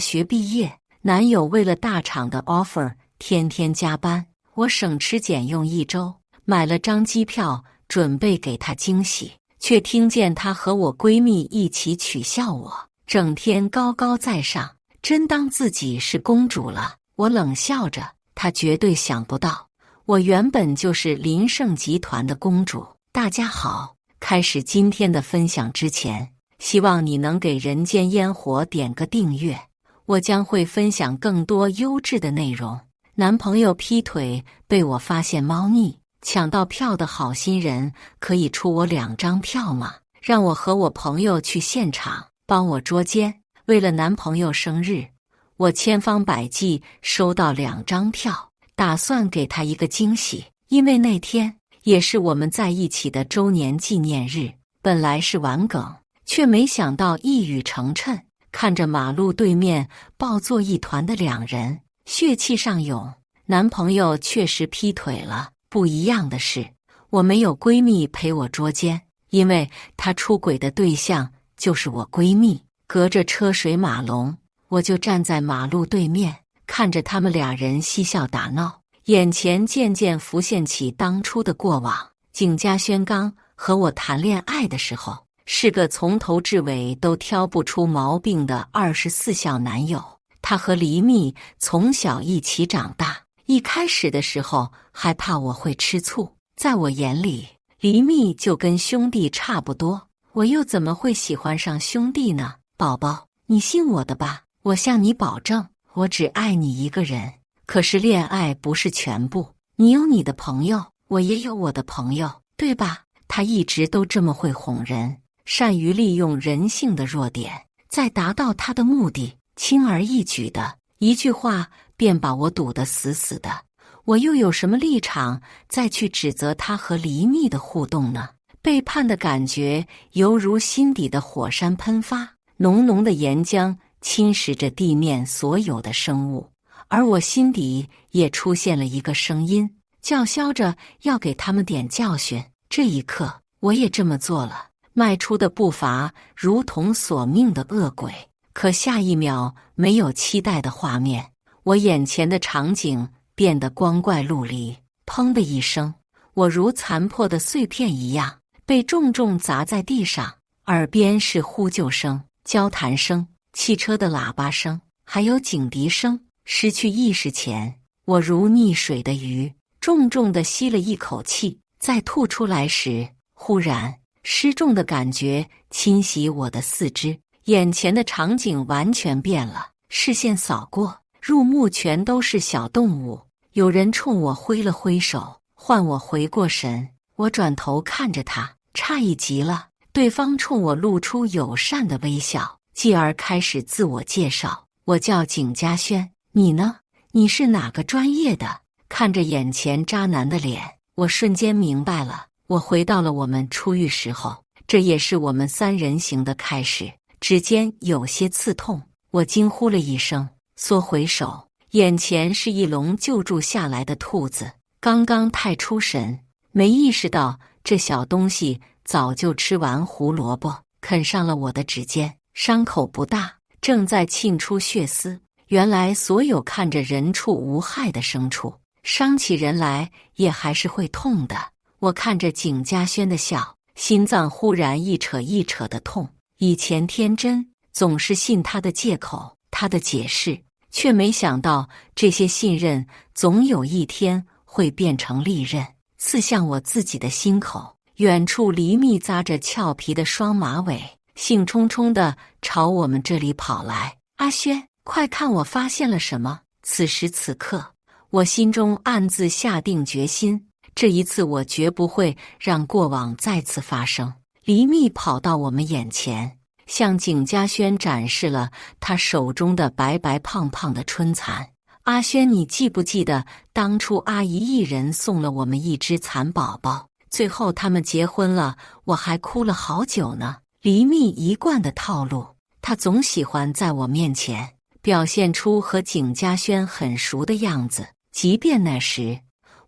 学毕业，男友为了大厂的 offer， 天天加班。我省吃俭用1周，买了张机票，准备给他惊喜，却听见她和我闺蜜一起取笑我，整天高高在上，真当自己是公主了。我冷笑着，她绝对想不到，我原本就是林盛集团的公主。大家好，开始今天的分享之前，希望你能给人间烟火点个订阅，我将会分享更多优质的内容。男朋友劈腿被我发现猫腻，抢到票的好心人可以出我2张票吗？让我和我朋友去现场帮我捉奸。为了男朋友生日，我千方百计收到2张票，打算给他一个惊喜，因为那天也是我们在一起的周年纪念日。本来是玩梗，却没想到一语成谶。看着马路对面抱作一团的2人，血气上涌。男朋友确实劈腿了，不一样的是，我没有闺蜜陪我捉奸，因为他出轨的对象就是我闺蜜。隔着车水马龙，我就站在马路对面，看着他们2人嬉笑打闹，眼前渐渐浮现起当初的过往。景嘉轩刚和我谈恋爱的时候，是个从头至尾都挑不出毛病的24孝男友。他和黎蜜从小一起长大，一开始的时候还怕我会吃醋，在我眼里，黎蜜就跟兄弟差不多，我又怎么会喜欢上兄弟呢？宝宝，你信我的吧，我向你保证，我只爱你一个人。可是恋爱不是全部，你有你的朋友，我也有我的朋友，对吧？他一直都这么会哄人，善于利用人性的弱点，再达到他的目的，轻而易举的一句话便把我堵得死死的。我又有什么立场再去指责他和黎蜜的互动呢？背叛的感觉犹如心底的火山喷发，浓浓的岩浆侵蚀着地面所有的生物，而我心底也出现了一个声音，叫嚣着要给他们点教训。这一刻，我也这么做了，迈出的步伐如同索命的恶鬼。可下一秒，没有期待的画面，我眼前的场景变得光怪陆离。砰的一声，我如残破的碎片一样被重重砸在地上，耳边是呼救声、交谈声、汽车的喇叭声，还有警笛声。失去意识前，我如溺水的鱼，重重地吸了一口气，再吐出来时，忽然失重的感觉侵袭我的四肢，眼前的场景完全变了。视线扫过，入目全都是小动物，有人冲我挥了挥手，唤我回过神。我转头看着他，诧异极了，对方冲我露出友善的微笑，继而开始自我介绍。我叫景嘉轩，你呢？你是哪个专业的？看着眼前渣男的脸，我瞬间明白了，我回到了我们初遇时候，这也是我们3人行的开始。指尖有些刺痛，我惊呼了一声，缩回手，眼前是一笼救助下来的兔子。刚刚太出神，没意识到这小东西早就吃完胡萝卜，啃上了我的指尖。伤口不大，正在沁出血丝。原来所有看着人畜无害的牲畜，伤起人来也还是会痛的。我看着景嘉轩的笑，心脏忽然一扯一扯的痛。以前天真，总是信他的借口，他的解释，却没想到这些信任总有一天会变成利刃，刺向我自己的心口。远处黎蜜扎着俏皮的双马尾，兴冲冲地朝我们这里跑来。阿轩，快看我发现了什么！此时此刻，我心中暗自下定决心，这一次我绝不会让过往再次发生。黎蜜跑到我们眼前，向景嘉轩展示了他手中的白白胖胖的春蚕。阿轩，你记不记得当初阿姨一人送了我们一只蚕宝宝，最后他们结婚了，我还哭了好久呢。黎蜜一贯的套路，她总喜欢在我面前表现出和景嘉轩很熟的样子，即便那时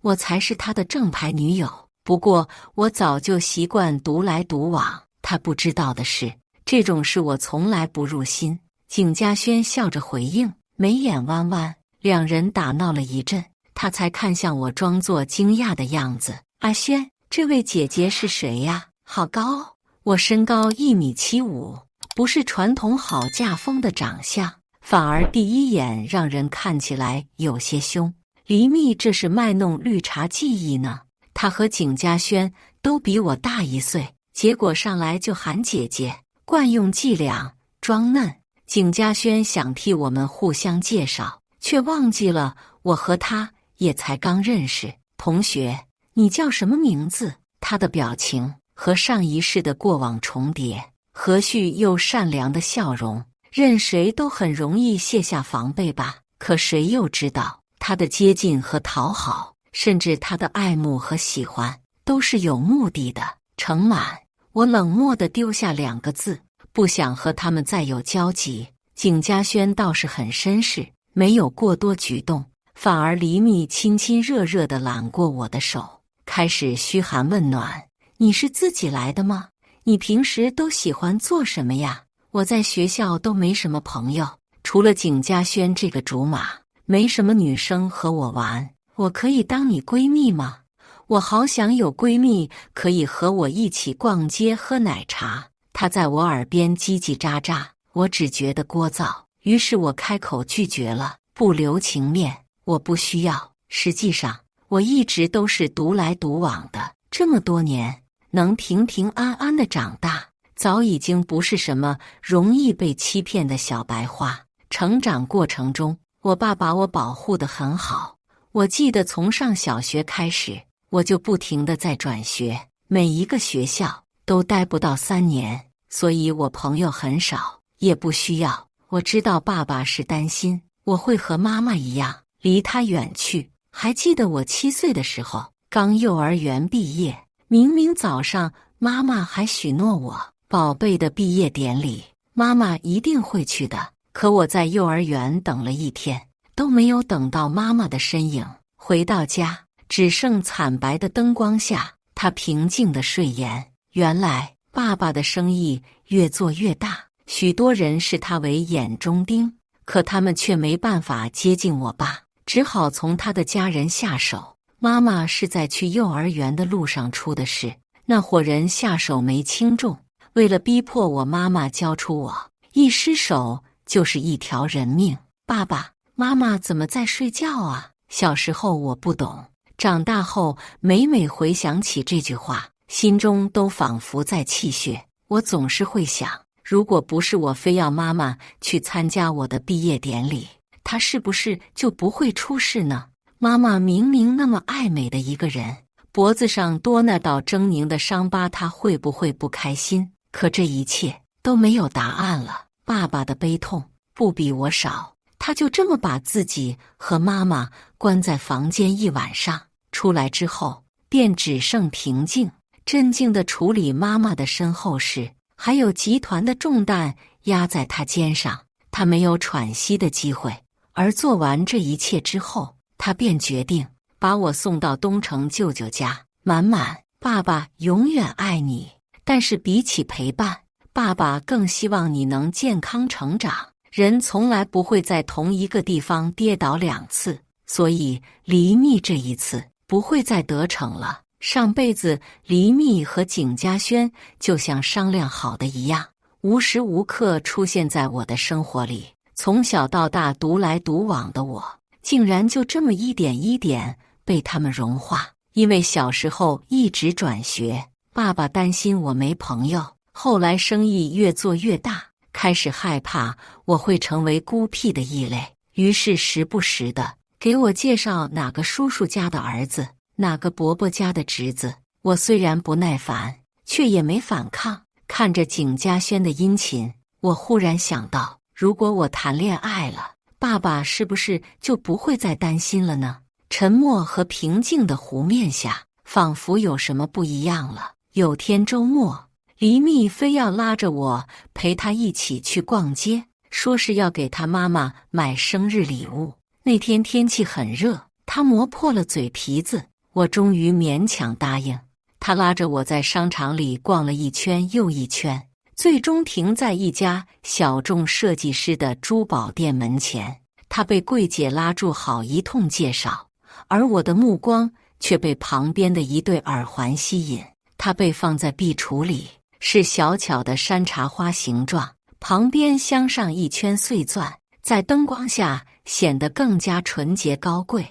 我才是他的正牌女友。不过我早就习惯独来独往，他不知道的是，这种事我从来不入心。景嘉轩笑着回应，眉眼弯弯。两人打闹了一阵，他才看向我，装作惊讶的样子。阿轩，这位姐姐是谁呀？好高哦！我身高1.75米，不是传统好嫁风的长相，反而第一眼让人看起来有些凶。黎密这是卖弄绿茶技艺呢。他和景嘉轩都比我大1岁，结果上来就喊姐姐，惯用伎俩，装嫩。景嘉轩想替我们互相介绍，却忘记了我和他也才刚认识。同学，你叫什么名字？他的表情和上一世的过往重叠，和煦又善良的笑容，任谁都很容易卸下防备吧。可谁又知道，他的接近和讨好，甚至他的爱慕和喜欢，都是有目的的。程满，我冷漠地丢下2个字，不想和他们再有交集。景嘉轩倒是很绅士，没有过多举动，反而黎密亲亲热热地揽过我的手，开始嘘寒问暖。你是自己来的吗？你平时都喜欢做什么呀？我在学校都没什么朋友，除了景嘉轩这个竹马，没什么女生和我玩。我可以当你闺蜜吗？我好想有闺蜜可以和我一起逛街喝奶茶。她在我耳边叽叽喳喳，我只觉得聒噪，于是我开口拒绝了，不留情面，我不需要。实际上，我一直都是独来独往的，这么多年能平平安安的长大，早已经不是什么容易被欺骗的小白花。成长过程中，我爸把我保护得很好。我记得从上小学开始，我就不停地在转学，每一个学校都待不到3年，所以我朋友很少，也不需要。我知道爸爸是担心我会和妈妈一样离他远去。还记得我7岁的时候，刚幼儿园毕业，明明早上妈妈还许诺我，宝贝的毕业典礼，妈妈一定会去的。可我在幼儿园等了1天，都没有等到妈妈的身影。回到家，只剩惨白的灯光下，她平静的睡颜。原来爸爸的生意越做越大，许多人视他为眼中钉，可他们却没办法接近我爸，只好从他的家人下手。妈妈是在去幼儿园的路上出的事，那伙人下手没轻重，为了逼迫我妈妈交出我，一失手就是1条人命。爸爸妈妈怎么在睡觉啊？小时候我不懂，长大后每每回想起这句话，心中都仿佛在泣血。我总是会想，如果不是我非要妈妈去参加我的毕业典礼，她是不是就不会出事呢？妈妈明明那么爱美的一个人，脖子上多那道狰狞的伤疤，她会不会不开心？可这一切都没有答案了。爸爸的悲痛不比我少，他就这么把自己和妈妈关在房间1晚上，出来之后便只剩平静，镇静地处理妈妈的身后事，还有集团的重担压在他肩上，他没有喘息的机会。而做完这一切之后，他便决定把我送到东城舅舅家。满满，爸爸永远爱你，但是比起陪伴，爸爸更希望你能健康成长。人从来不会在同一个地方跌倒2次，所以黎密这一次不会再得逞了。上辈子黎密和景嘉轩就像商量好的一样，无时无刻出现在我的生活里。从小到大独来独往的我，竟然就这么一点一点被他们融化。因为小时候一直转学，爸爸担心我没朋友，后来生意越做越大，开始害怕我会成为孤僻的异类，于是时不时的给我介绍哪个叔叔家的儿子，哪个伯伯家的侄子。我虽然不耐烦，却也没反抗。看着景嘉轩的殷勤，我忽然想到，如果我谈恋爱了，爸爸是不是就不会再担心了呢？沉默和平静的湖面下，仿佛有什么不一样了。有天周末，黎密非要拉着我陪他一起去逛街，说是要给他妈妈买生日礼物。那天天气很热，他磨破了嘴皮子，我终于勉强答应。他拉着我在商场里逛了一圈又一圈，最终停在一家小众设计师的珠宝店门前。他被柜姐拉住，好一通介绍，而我的目光却被旁边的一对耳环吸引。它被放在壁橱里，是小巧的山茶花形状，旁边镶上一圈碎钻，在灯光下显得更加纯洁高贵。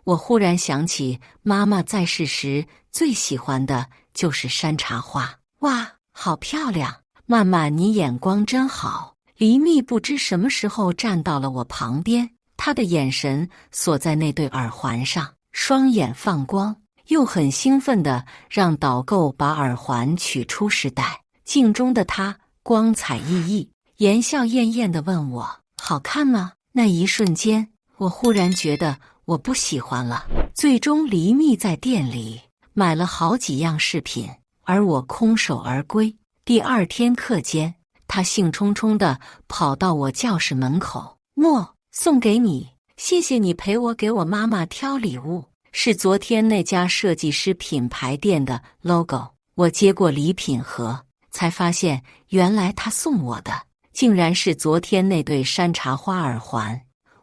我忽然想起妈妈在世时最喜欢的就是山茶花。哇，好漂亮！曼曼，你眼光真好。黎密不知什么时候站到了我旁边，他的眼神锁在那对耳环上，双眼放光，又很兴奋地让导购把耳环取出时戴。镜中的他光彩熠熠，言笑晏晏地问我：“好看吗？”那一瞬间，我忽然觉得我不喜欢了。最终，黎密在店里买了好几样饰品，而我空手而归。第二天课间，他兴冲冲地跑到我教室门口：“莫，送给你，谢谢你陪我给我妈妈挑礼物。”是昨天那家设计师品牌店的 logo。我接过礼品盒，才发现原来他送我的竟然是昨天那对山茶花耳环。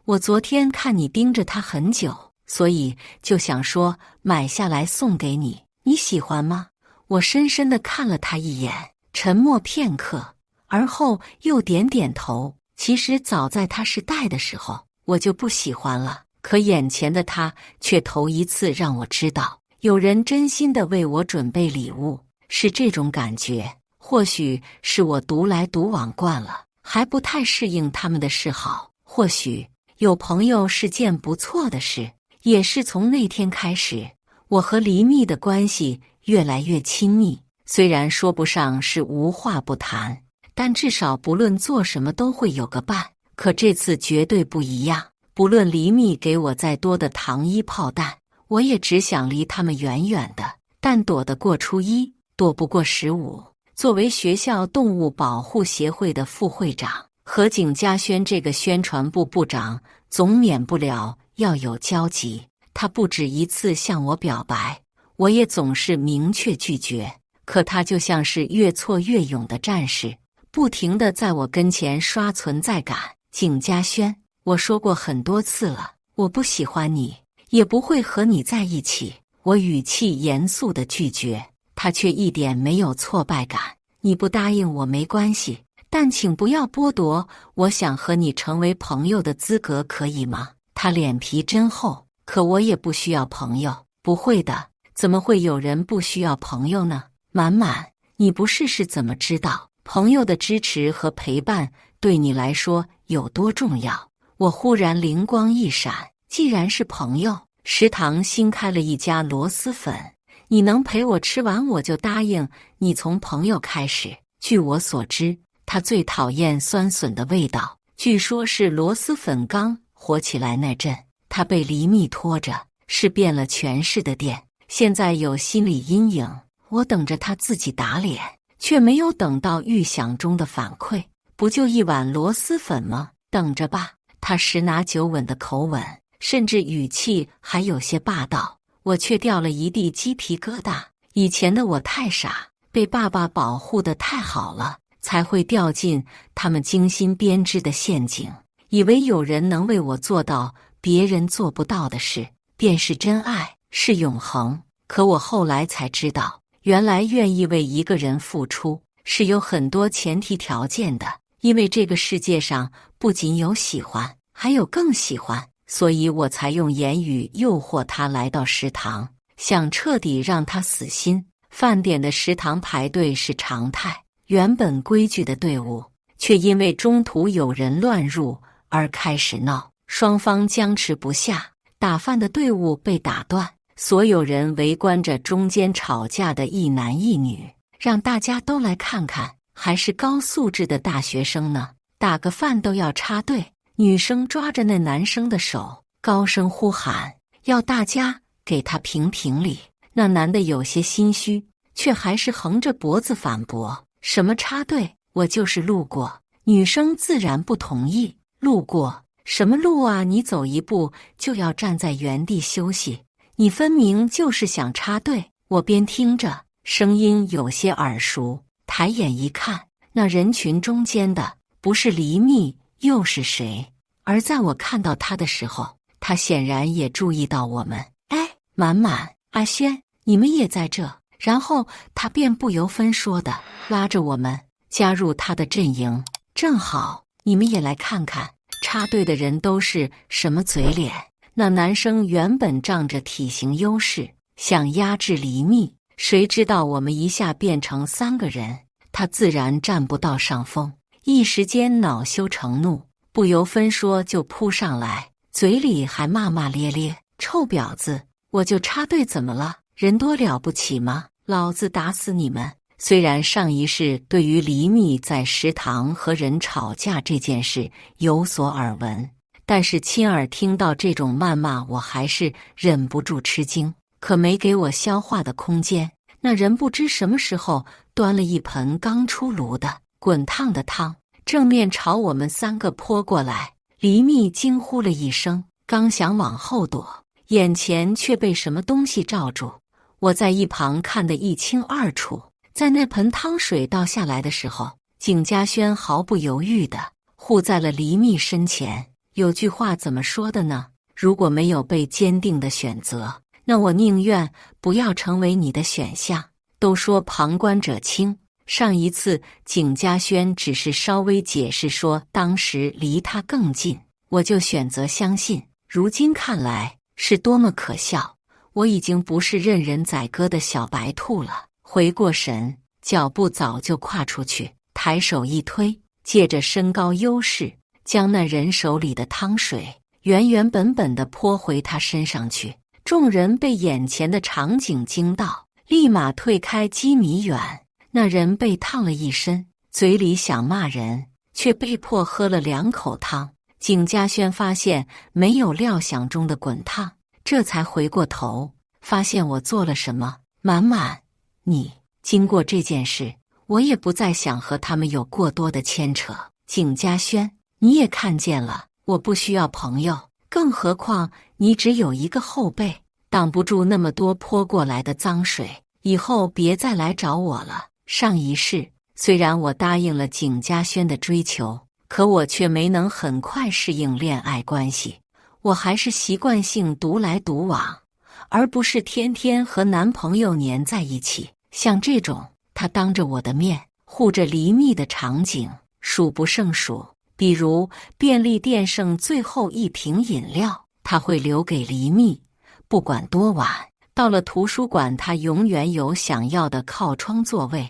我昨天看你盯着它很久，所以就想说买下来送给你，你喜欢吗？我深深地看了他一眼，沉默片刻，而后又点点头。其实早在他是戴的时候，我就不喜欢了。可眼前的他却头一次让我知道，有人真心地为我准备礼物，是这种感觉。或许是我独来独往惯了，还不太适应他们的示好。或许有朋友是件不错的事。也是从那天开始，我和黎密的关系越来越亲密。虽然说不上是无话不谈，但至少不论做什么都会有个伴。可这次绝对不一样。不论黎密给我再多的糖衣炮弹，我也只想离他们远远的。但躲得过初一，躲不过15。作为学校动物保护协会的副会长，和景嘉轩这个宣传部部长总免不了要有交集。他不止一次向我表白，我也总是明确拒绝。可他就像是越挫越勇的战士，不停地在我跟前刷存在感。景嘉轩，我说过很多次了，我不喜欢你，也不会和你在一起。我语气严肃地拒绝，他却一点没有挫败感。你不答应我没关系，但请不要剥夺我想和你成为朋友的资格，可以吗？他脸皮真厚，可我也不需要朋友。不会的，怎么会有人不需要朋友呢？满满，你不试试怎么知道朋友的支持和陪伴对你来说有多重要？我忽然灵光一闪，既然是朋友，食堂新开了一家螺蛳粉，你能陪我吃完我就答应你。从朋友开始。据我所知，他最讨厌酸笋的味道，据说是螺蛳粉刚火起来那阵，他被黎密拖着，是变了全市的店。现在有心理阴影，我等着他自己打脸，却没有等到预想中的反馈。不就一碗螺蛳粉吗？等着吧。他十拿九稳的口吻，甚至语气还有些霸道，我却掉了一地鸡皮疙瘩。以前的我太傻，被爸爸保护得太好了，才会掉进他们精心编织的陷阱，以为有人能为我做到别人做不到的事，便是真爱，是永恒。可我后来才知道，原来愿意为一个人付出，是有很多前提条件的。因为这个世界上不仅有喜欢，还有更喜欢，所以我才用言语诱惑他来到食堂，想彻底让他死心。饭点的食堂排队是常态，原本规矩的队伍却因为中途有人乱入而开始闹，双方僵持不下，打饭的队伍被打断，所有人围观着中间吵架的一男一女，让大家都来看看，还是高素质的大学生呢，打个饭都要插队。女生抓着那男生的手，高声呼喊，要大家给他评评理。那男的有些心虚，却还是横着脖子反驳：什么插队，我就是路过。女生自然不同意，路过什么路啊，你走一步就要站在原地休息，你分明就是想插队。我边听着，声音有些耳熟，抬眼一看，那人群中间的不是黎密又是谁？而在我看到他的时候，他显然也注意到我们。哎，满满、阿轩，你们也在这。然后他便不由分说的拉着我们加入他的阵营。正好，你们也来看看插队的人都是什么嘴脸。那男生原本仗着体型优势想压制黎密，谁知道我们一下变成3个人，他自然占不到上风，一时间恼羞成怒，不由分说就扑上来，嘴里还骂骂咧咧：“臭婊子，我就插队怎么了？人多了不起吗？老子打死你们！”虽然上一世对于黎密在食堂和人吵架这件事有所耳闻，但是亲耳听到这种谩骂，我还是忍不住吃惊，可没给我消化的空间。那人不知什么时候端了一盆刚出炉的滚烫的汤，正面朝我们3个泼过来。黎密惊呼了一声，刚想往后躲，眼前却被什么东西罩住。我在一旁看得一清二楚。在那盆汤水倒下来的时候，景嘉轩毫不犹豫地护在了黎密身前。有句话怎么说的呢？如果没有被坚定的选择，那我宁愿不要成为你的选项。都说旁观者清，上一次景嘉轩只是稍微解释说当时离他更近，我就选择相信。如今看来是多么可笑，我已经不是任人宰割的小白兔了。回过神，脚步早就跨出去，抬手一推，借着身高优势，将那人手里的汤水原原本本地泼回他身上去。众人被眼前的场景惊到，立马退开几米远。那人被烫了一身，嘴里想骂人，却被迫喝了2口汤。景嘉轩发现没有料想中的滚烫，这才回过头，发现我做了什么。满满，经过这件事，我也不再想和他们有过多的牵扯。景嘉轩，你也看见了，我不需要朋友，更何况你只有一个后背，挡不住那么多泼过来的脏水，以后别再来找我了。上一世，虽然我答应了景嘉轩的追求，可我却没能很快适应恋爱关系，我还是习惯性独来独往，而不是天天和男朋友黏在一起。像这种他当着我的面护着黎密的场景数不胜数，比如便利店剩最后1瓶饮料，他会留给黎密，不管多晚。到了图书馆，他永远有想要的靠窗座位，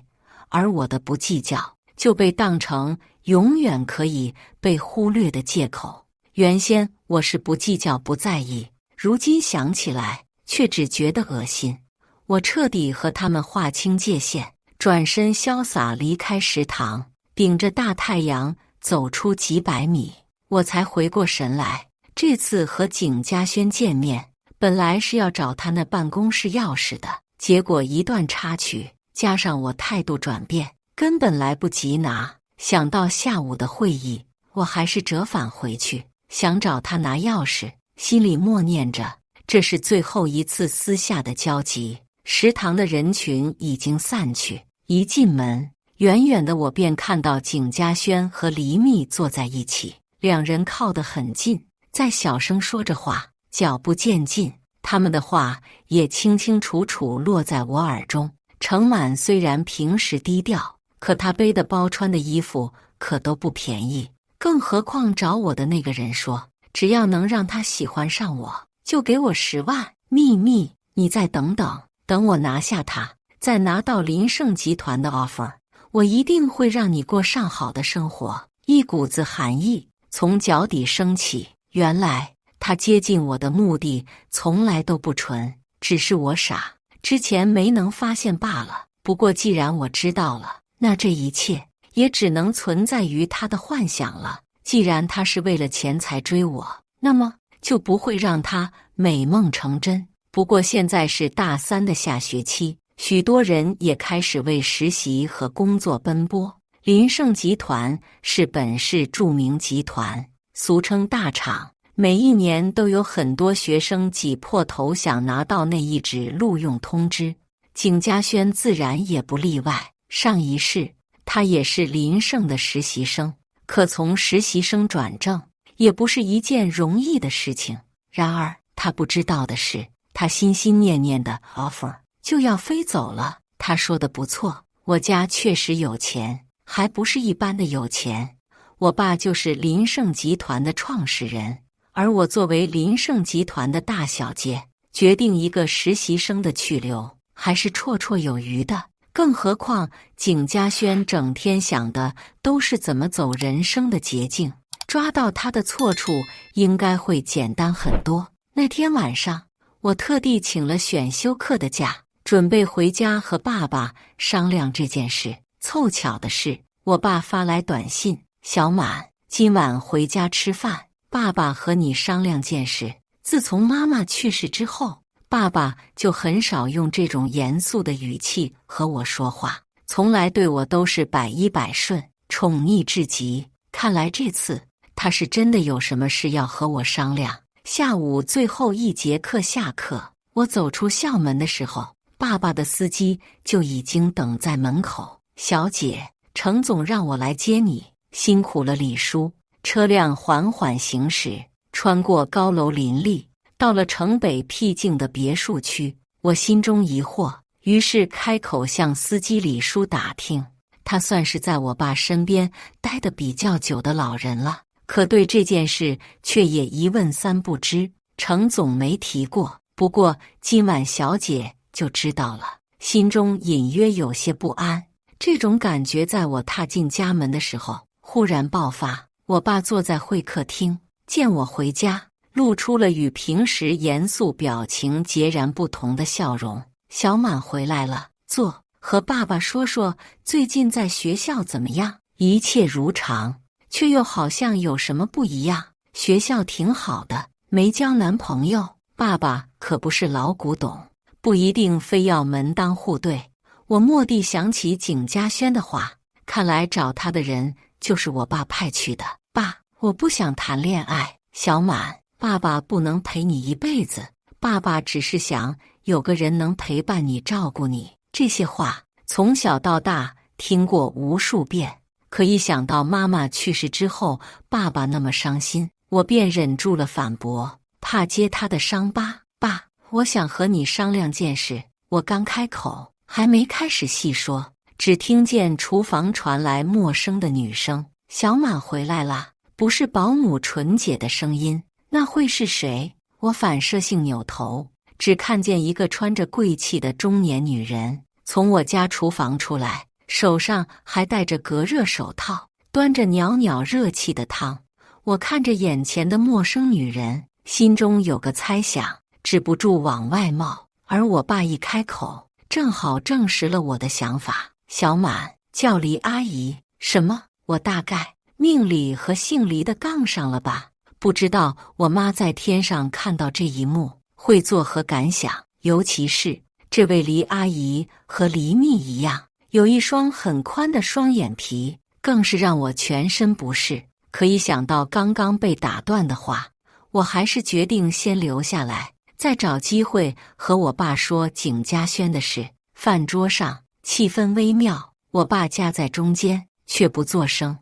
而我的不计较就被当成永远可以被忽略的借口。原先我是不计较不在意，如今想起来却只觉得恶心。我彻底和他们划清界限，转身潇洒离开食堂，顶着大太阳走出几百米，我才回过神来。这次和景嘉轩见面，本来是要找他那办公室钥匙的，结果一段插曲，加上我态度转变，根本来不及拿。想到下午的会议，我还是折返回去，想找他拿钥匙，心里默念着这是最后一次私下的交集。食堂的人群已经散去，一进门，远远的我便看到景嘉轩和黎密坐在一起，两人靠得很近，在小声说着话，脚步渐近，他们的话也清清楚楚落在我耳中。程满虽然平时低调，可他背的包穿的衣服可都不便宜，更何况找我的那个人说，只要能让他喜欢上我，就给我10万。秘密，你再等等，等我拿下他，再拿到林盛集团的 offer， 我一定会让你过上好的生活。一股子寒意从脚底升起，原来他接近我的目的从来都不纯，只是我傻，之前没能发现罢了。不过既然我知道了，那这一切也只能存在于他的幻想了。既然他是为了钱才追我，那么就不会让他美梦成真。不过现在是大3的下学期，许多人也开始为实习和工作奔波。林盛集团是本市著名集团，俗称大厂，每一年都有很多学生挤破头想拿到那一纸录用通知。景嘉轩自然也不例外。上一世他也是林胜的实习生，可从实习生转正也不是一件容易的事情。然而他不知道的是，他心心念念的 offer 就要飞走了。他说的不错，我家确实有钱，还不是一般的有钱。我爸就是林胜集团的创始人，而我作为林胜集团的大小姐，决定一个实习生的去留，还是绰绰有余的。更何况景嘉轩整天想的都是怎么走人生的捷径，抓到他的错处应该会简单很多。那天晚上，我特地请了选修课的假，准备回家和爸爸商量这件事。凑巧的是，我爸发来短信：小满，今晚回家吃饭，爸爸和你商量件事。自从妈妈去世之后，爸爸就很少用这种严肃的语气和我说话，从来对我都是百依百顺，宠溺至极。看来这次他是真的有什么事要和我商量。下午最后一节课下课，我走出校门的时候，爸爸的司机就已经等在门口。小姐，程总让我来接你，辛苦了李叔。车辆缓缓行驶，穿过高楼林立，到了城北僻静的别墅区。我心中疑惑，于是开口向司机李叔打听。他算是在我爸身边待得比较久的老人了，可对这件事却也一问三不知。程总没提过，不过今晚小姐就知道了，心中隐约有些不安。这种感觉在我踏进家门的时候忽然爆发。我爸坐在会客厅，见我回家，露出了与平时严肃表情截然不同的笑容。小满回来了，坐，和爸爸说说最近在学校怎么样。一切如常，却又好像有什么不一样。学校挺好的，没交男朋友。爸爸可不是老古董，不一定非要门当户对。我蓦地想起景嘉轩的话，看来找他的人就是我爸派去的。爸，我不想谈恋爱。小满，爸爸不能陪你一辈子，爸爸只是想有个人能陪伴你，照顾你。这些话从小到大听过无数遍，可一想到妈妈去世之后爸爸那么伤心，我便忍住了反驳，怕揭他的伤疤。爸，我想和你商量件事。我刚开口，还没开始细说，只听见厨房传来陌生的女声：小满回来啦。不是保姆纯姐的声音，那会是谁？我反射性扭头，只看见一个穿着贵气的中年女人从我家厨房出来，手上还戴着隔热手套，端着袅袅热气的汤。我看着眼前的陌生女人，心中有个猜想，止不住往外冒。而我爸一开口，正好证实了我的想法。小满，叫黎阿姨。什么？我大概命里和姓黎的杠上了吧？不知道我妈在天上看到这一幕会作何感想，尤其是这位黎阿姨和黎蜜一样，有一双很宽的双眼皮，更是让我全身不适。可一想到刚刚被打断的话，我还是决定先留下来，再找机会和我爸说景嘉轩的事。饭桌上气氛微妙，我爸夹在中间，却不作声。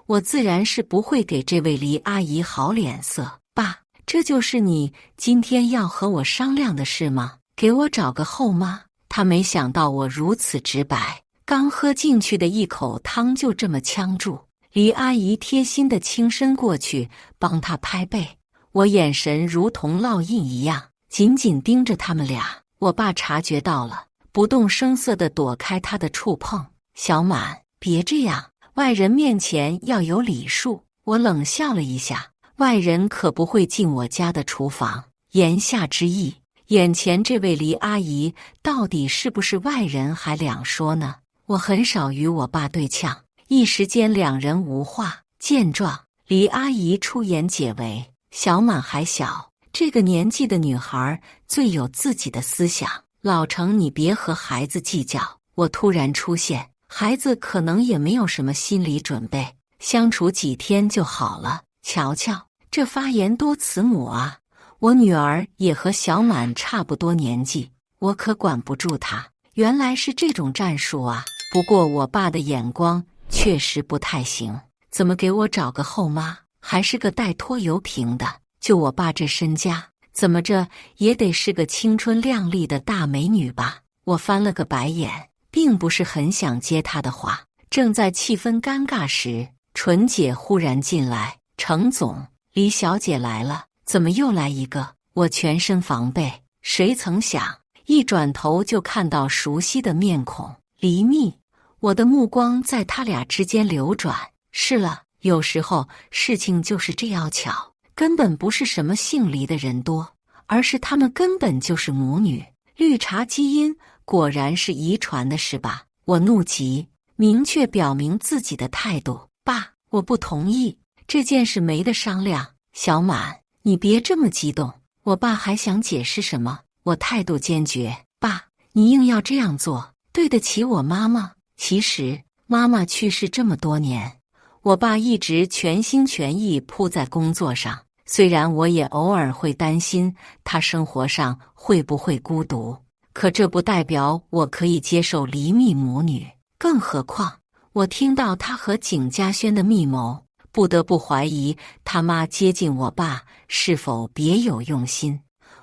我自然是不会给这位黎阿姨好脸色。爸，这就是你今天要和我商量的事吗？给我找个后妈。他没想到我如此直白，刚喝进去的一口汤就这么呛住。黎阿姨贴心地轻身过去帮他拍背，我眼神如同烙印一样紧紧盯着他们俩。我爸察觉到了，不动声色地躲开他的触碰。小满，别这样，外人面前要有礼数。我冷笑了一下，外人可不会进我家的厨房。言下之意，眼前这位黎阿姨到底是不是外人还两说呢？我很少与我爸对呛，一时间两人无话。见状，黎阿姨出言解围：小满还小，这个年纪的女孩最有自己的思想，老程你别和孩子计较。我突然出现，孩子可能也没有什么心理准备，相处几天就好了。瞧瞧，这发言多慈母啊！我女儿也和小满差不多年纪，我可管不住她。原来是这种战术啊！不过我爸的眼光确实不太行。怎么给我找个后妈，还是个带拖油瓶的？就我爸这身家，怎么着也得是个青春靓丽的大美女吧？我翻了个白眼，并不是很想接他的话。正在气氛尴尬时，纯姐忽然进来：“程总，李小姐来了。”怎么又来一个？我全身防备，谁曾想一转头就看到熟悉的面孔，黎密。我的目光在他俩之间流转。是了，有时候事情就是这样巧，根本不是什么姓黎的人多，而是他们根本就是母女。绿茶基因果然是遗传的是吧？我怒极，明确表明自己的态度。爸，我不同意，这件事没得商量。小满，你别这么激动。我爸还想解释什么，我态度坚决。爸，你硬要这样做，对得起我妈吗？其实妈妈去世这么多年，我爸一直全心全意扑在工作上，虽然我也偶尔会担心他生活上会不会孤独，可这不代表我可以接受离密母女。更何况我听到他和景嘉轩的密谋，不得不怀疑他妈接近我爸是否别有用心。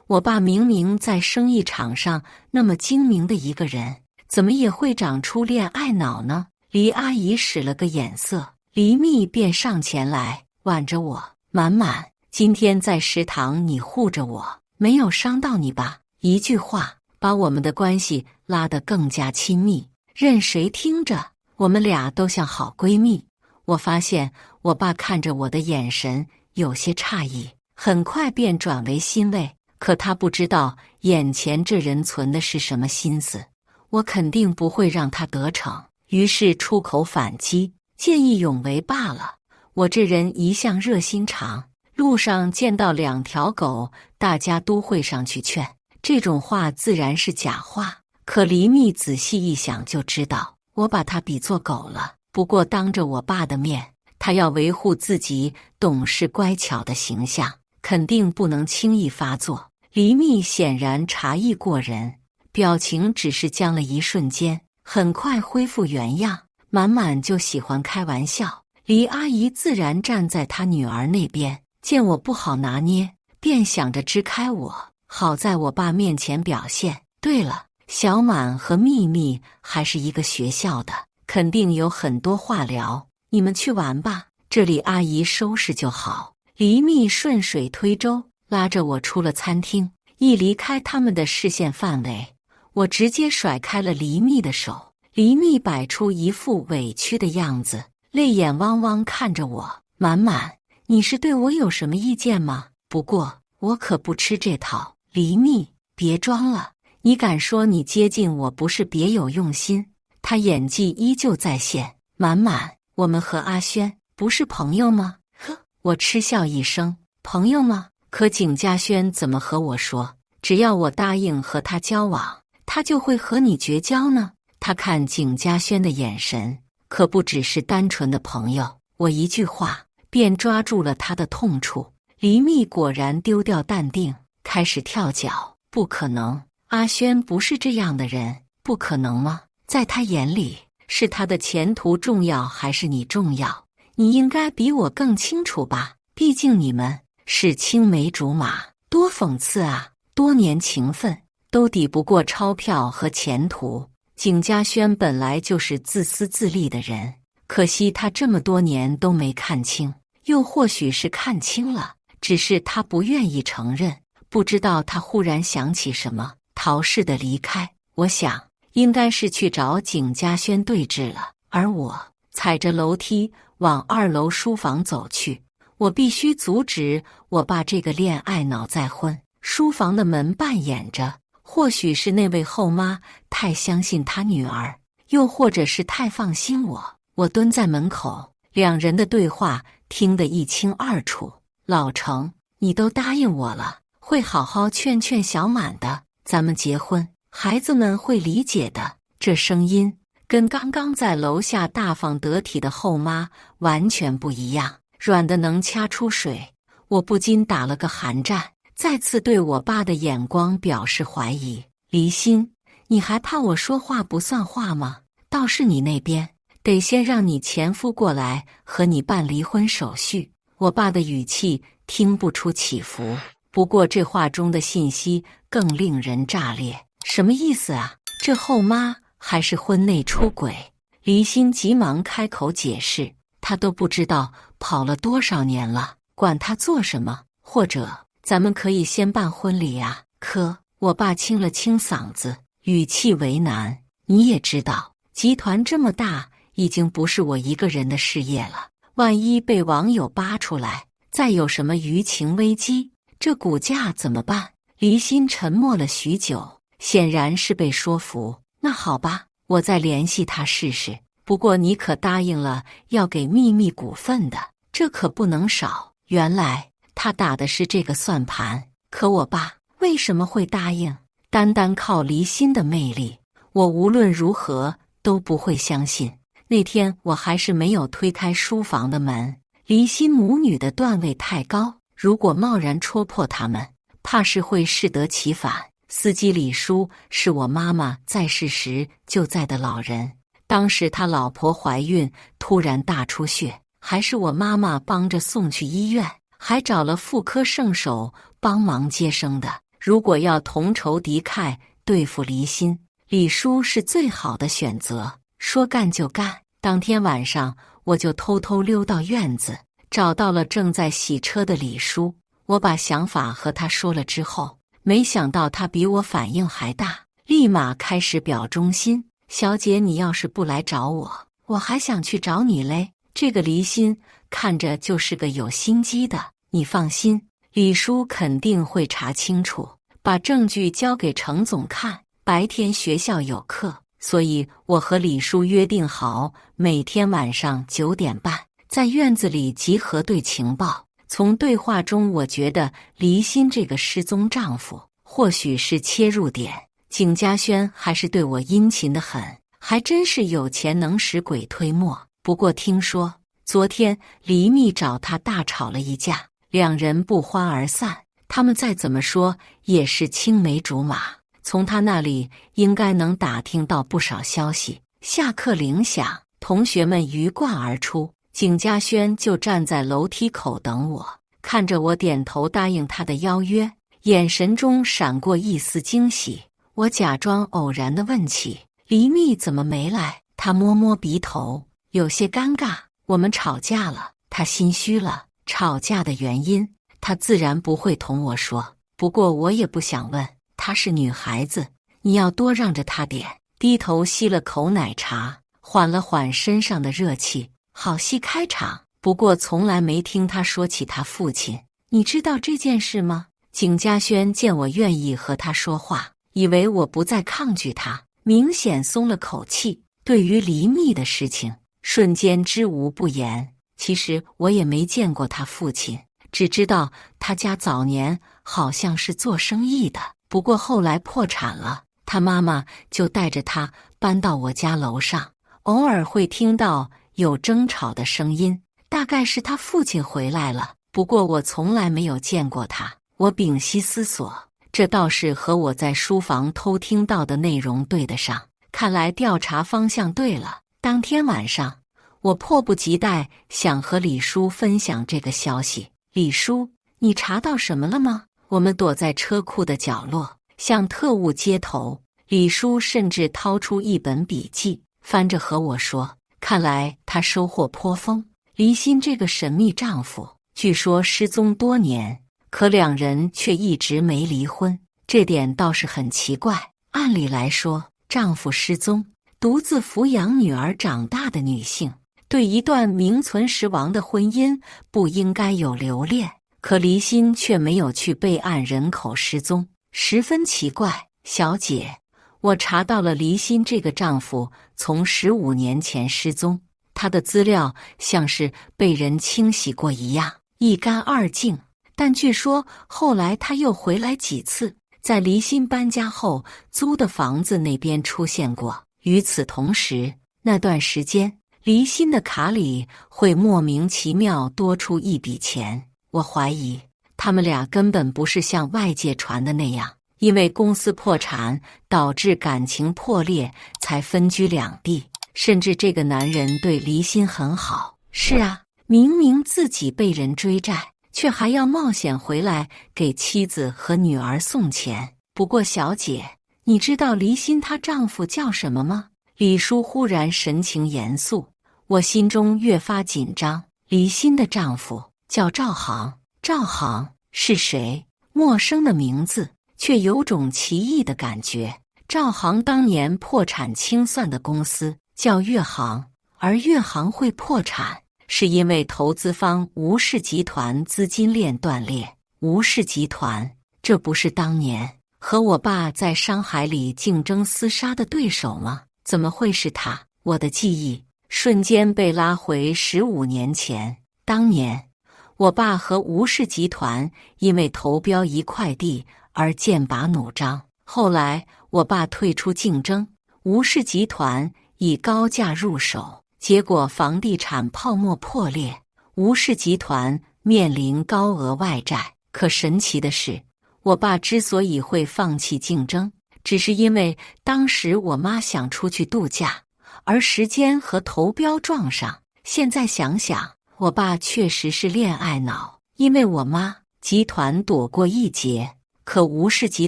我爸明明在生意场上那么精明的一个人，怎么也会长出恋爱脑呢？黎阿姨使了个眼色，黎密便上前来挽着我：“满满，今天在食堂你护着我，没有伤到你吧？”一句话把我们的关系拉得更加亲密，任谁听着，我们俩都像好闺蜜。我发现我爸看着我的眼神有些诧异，很快便转为欣慰。可他不知道眼前这人存的是什么心思，我肯定不会让他得逞，于是出口反击：“见义勇为罢了。我这人一向热心肠，路上见到2条狗，大家都会上去劝。”这种话自然是假话，可黎密仔细一想就知道，我把他比作狗了。不过当着我爸的面，他要维护自己懂事乖巧的形象，肯定不能轻易发作。黎密显然察意过人，表情只是僵了一瞬间，很快恢复原样。满满就喜欢开玩笑，黎阿姨自然站在她女儿那边，见我不好拿捏，便想着支开我。好在我爸面前表现。对了，小满和秘密还是一个学校的，肯定有很多话聊，你们去玩吧，这里阿姨收拾就好。黎密顺水推舟，拉着我出了餐厅。一离开他们的视线范围，我直接甩开了黎密的手。黎密摆出一副委屈的样子，泪眼汪汪看着我：“满满，你是对我有什么意见吗？不过我可不吃这套。”黎密，别装了，你敢说你接近我不是别有用心？他演技依旧在线。满满，我们和阿轩不是朋友吗？呵，我嗤笑一声，朋友吗？可景嘉轩怎么和我说，只要我答应和他交往，他就会和你绝交呢？他看景嘉轩的眼神，可不只是单纯的朋友。我一句话便抓住了他的痛处。黎密果然丢掉淡定，开始跳脚。不可能，阿轩不是这样的人。不可能吗？在他眼里，是他的前途重要还是你重要？你应该比我更清楚吧，毕竟你们是青梅竹马。多讽刺啊，多年情分都抵不过钞票和前途。景嘉轩本来就是自私自利的人，可惜他这么多年都没看清，又或许是看清了，只是他不愿意承认。不知道他忽然想起什么，逃似的离开。我想应该是去找景嘉轩对峙了，而我踩着楼梯往2楼书房走去。我必须阻止我爸这个恋爱脑再婚。书房的门半掩着，或许是那位后妈太相信她女儿，又或者是太放心我。我蹲在门口，两人的对话听得一清二楚。老程，你都答应我了，会好好劝劝小满的，咱们结婚，孩子们会理解的。这声音跟刚刚在楼下大方得体的后妈完全不一样，软得能掐出水。我不禁打了个寒战，再次对我爸的眼光表示怀疑。离心，你还怕我说话不算话吗？倒是你那边得先让你前夫过来和你办离婚手续。我爸的语气听不出起伏，不过这话中的信息更令人炸裂。什么意思啊？这后妈还是婚内出轨？离心急忙开口解释，他都不知道跑了多少年了，管他做什么？或者咱们可以先办婚礼啊？可我爸清了清嗓子，语气为难。你也知道，集团这么大，已经不是我一个人的事业了。万一被网友扒出来，再有什么舆情危机，这股价怎么办？离心沉默了许久，显然是被说服。那好吧，我再联系他试试。不过你可答应了要给秘密股份的，这可不能少。原来他打的是这个算盘。可我爸为什么会答应？单单靠离心的魅力，我无论如何都不会相信。那天我还是没有推开书房的门，离心母女的段位太高，如果贸然戳破他们，怕是会适得其反。司机李叔是我妈妈在世时就在的老人，当时他老婆怀孕突然大出血，还是我妈妈帮着送去医院，还找了妇科圣手帮忙接生的。如果要同仇敌忾对付离心，李叔是最好的选择。说干就干，当天晚上我就偷偷溜到院子，找到了正在洗车的李叔。我把想法和他说了之后，没想到他比我反应还大，立马开始表忠心。小姐，你要是不来找我，我还想去找你嘞。这个离心看着就是个有心机的，你放心，李叔肯定会查清楚，把证据交给程总看。白天学校有课，所以我和李叔约定好，每天晚上9点半在院子里集合对情报。从对话中，我觉得离心这个失踪丈夫或许是切入点。景嘉轩还是对我殷勤得很，还真是有钱能使鬼推磨。不过听说昨天黎密找他大吵了一架，两人不欢而散。他们再怎么说也是青梅竹马，从他那里应该能打听到不少消息。下课铃响，同学们鱼贯而出，景嘉轩就站在楼梯口等我，看着我点头答应他的邀约，眼神中闪过一丝惊喜。我假装偶然地问起黎密怎么没来，他摸摸鼻头，有些尴尬。我们吵架了，他心虚了。吵架的原因他自然不会同我说，不过我也不想问，她是女孩子，你要多让着她点。低头吸了口奶茶，缓了缓身上的热气。好戏开场，不过从来没听他说起他父亲。你知道这件事吗？景嘉轩见我愿意和他说话，以为我不再抗拒他，明显松了口气。对于黎密的事情，瞬间知无不言。其实我也没见过他父亲，只知道他家早年好像是做生意的，不过后来破产了，他妈妈就带着他搬到我家楼上，偶尔会听到有争吵的声音，大概是他父亲回来了，不过我从来没有见过他。我屏息思索，这倒是和我在书房偷听到的内容对得上，看来调查方向对了。当天晚上，我迫不及待想和李叔分享这个消息。李叔，你查到什么了吗？我们躲在车库的角落，向特务接头。李叔甚至掏出一本笔记，翻着和我说，看来他收获颇丰。离心这个神秘丈夫，据说失踪多年，可两人却一直没离婚，这点倒是很奇怪。按理来说，丈夫失踪，独自抚养女儿长大的女性，对一段名存实亡的婚姻不应该有留恋，可离心却没有去备案人口失踪，十分奇怪。小姐，我查到了离心这个丈夫从15年前失踪，他的资料像是被人清洗过一样，一干二净。但据说后来他又回来几次，在离心搬家后租的房子那边出现过。与此同时，那段时间离心的卡里会莫名其妙多出一笔钱，我怀疑他们俩根本不是像外界传的那样，因为公司破产导致感情破裂才分居两地。甚至这个男人对离心很好。是啊，明明自己被人追债，却还要冒险回来给妻子和女儿送钱。不过小姐，你知道离心她丈夫叫什么吗？李叔忽然神情严肃，我心中越发紧张。离心的丈夫叫赵航。赵航是谁？陌生的名字，却有种奇异的感觉。赵航当年破产清算的公司叫粤航，而粤航会破产，是因为投资方吴氏集团资金链断裂。吴氏集团，这不是当年和我爸在商海里竞争厮杀的对手吗？怎么会是他？我的记忆瞬间被拉回15年前。当年我爸和吴氏集团因为投标一块地而剑拔弩张，后来我爸退出竞争，吴氏集团以高价入手，结果房地产泡沫破裂，吴氏集团面临高额外债。可神奇的是，我爸之所以会放弃竞争，只是因为当时我妈想出去度假，而时间和投标撞上。现在想想，我爸确实是恋爱脑，因为我妈集团躲过一劫，可吴氏集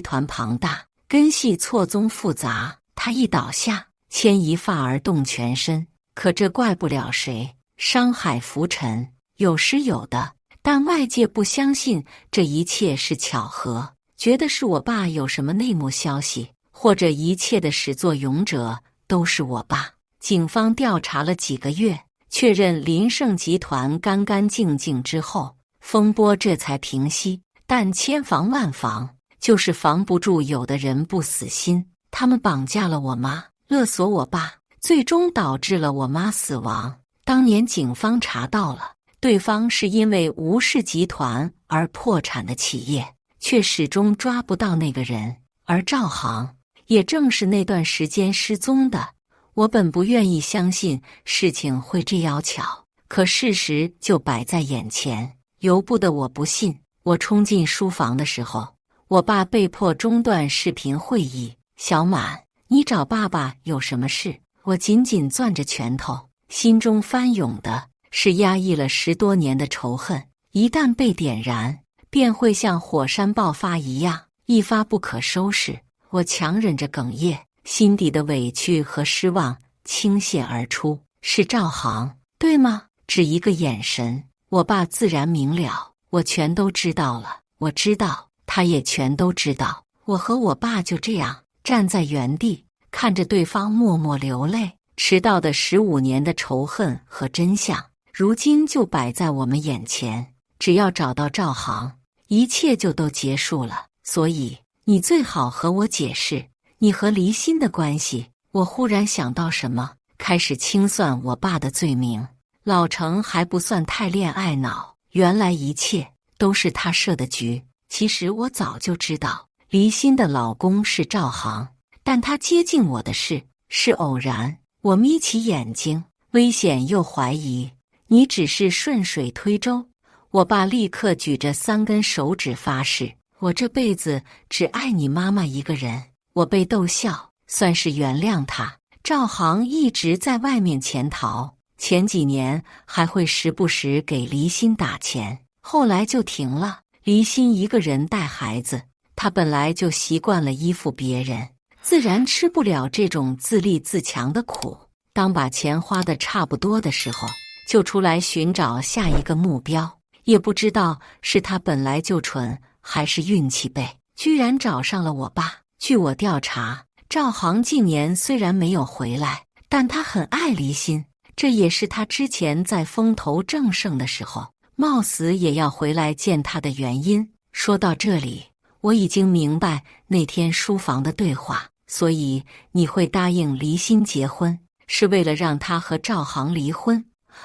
团庞大，根系错综复杂，他一倒下，牵一发而动全身。可这怪不了谁，商海浮沉，有失有得，但外界不相信这一切是巧合，觉得是我爸有什么内幕消息，或者一切的始作俑者都是我爸。警方调查了几个月，确认林盛集团干干净净之后，风波这才平息。但千防万防，就是防不住有的人不死心，他们绑架了我妈，勒索我爸，最终导致了我妈死亡。当年警方查到了，对方是因为吴氏集团而破产的企业，却始终抓不到那个人，而赵航也正是那段时间失踪的。我本不愿意相信事情会这样巧，可事实就摆在眼前，由不得我不信。我冲进书房的时候，我爸被迫中断视频会议。小满，你找爸爸有什么事？我紧紧攥着拳头，心中翻涌的是压抑了10多年的仇恨，一旦被点燃，便会像火山爆发一样，一发不可收拾。我强忍着哽咽，心底的委屈和失望倾泻而出。是赵航，对吗？只一个眼神，我爸自然明了，我全都知道了。我知道，他也全都知道。我和我爸就这样站在原地，看着对方默默流泪。迟到的15年的仇恨和真相，如今就摆在我们眼前。只要找到赵航，一切就都结束了。所以你最好和我解释你和离心的关系。我忽然想到什么，开始清算我爸的罪名。老程还不算太恋爱脑，原来一切都是他设的局。其实我早就知道离心的老公是赵航，但他接近我的事是偶然。我眯起眼睛，危险又怀疑，你只是顺水推舟。我爸立刻举着3根手指发誓，我这辈子只爱你妈妈一个人。我被逗笑，算是原谅他。赵航一直在外面潜逃，前几年还会时不时给离心打钱，后来就停了。离心一个人带孩子，他本来就习惯了依附别人，自然吃不了这种自立自强的苦。当把钱花得差不多的时候，就出来寻找下一个目标。也不知道是他本来就蠢，还是运气背，居然找上了我爸。据我调查，赵航近年虽然没有回来，但他很爱离心，这也是他之前在风头正盛的时候，冒死也要回来见他的原因。说到这里，我已经明白那天书房的对话。所以你会答应离心结婚，是为了让他和赵航离婚，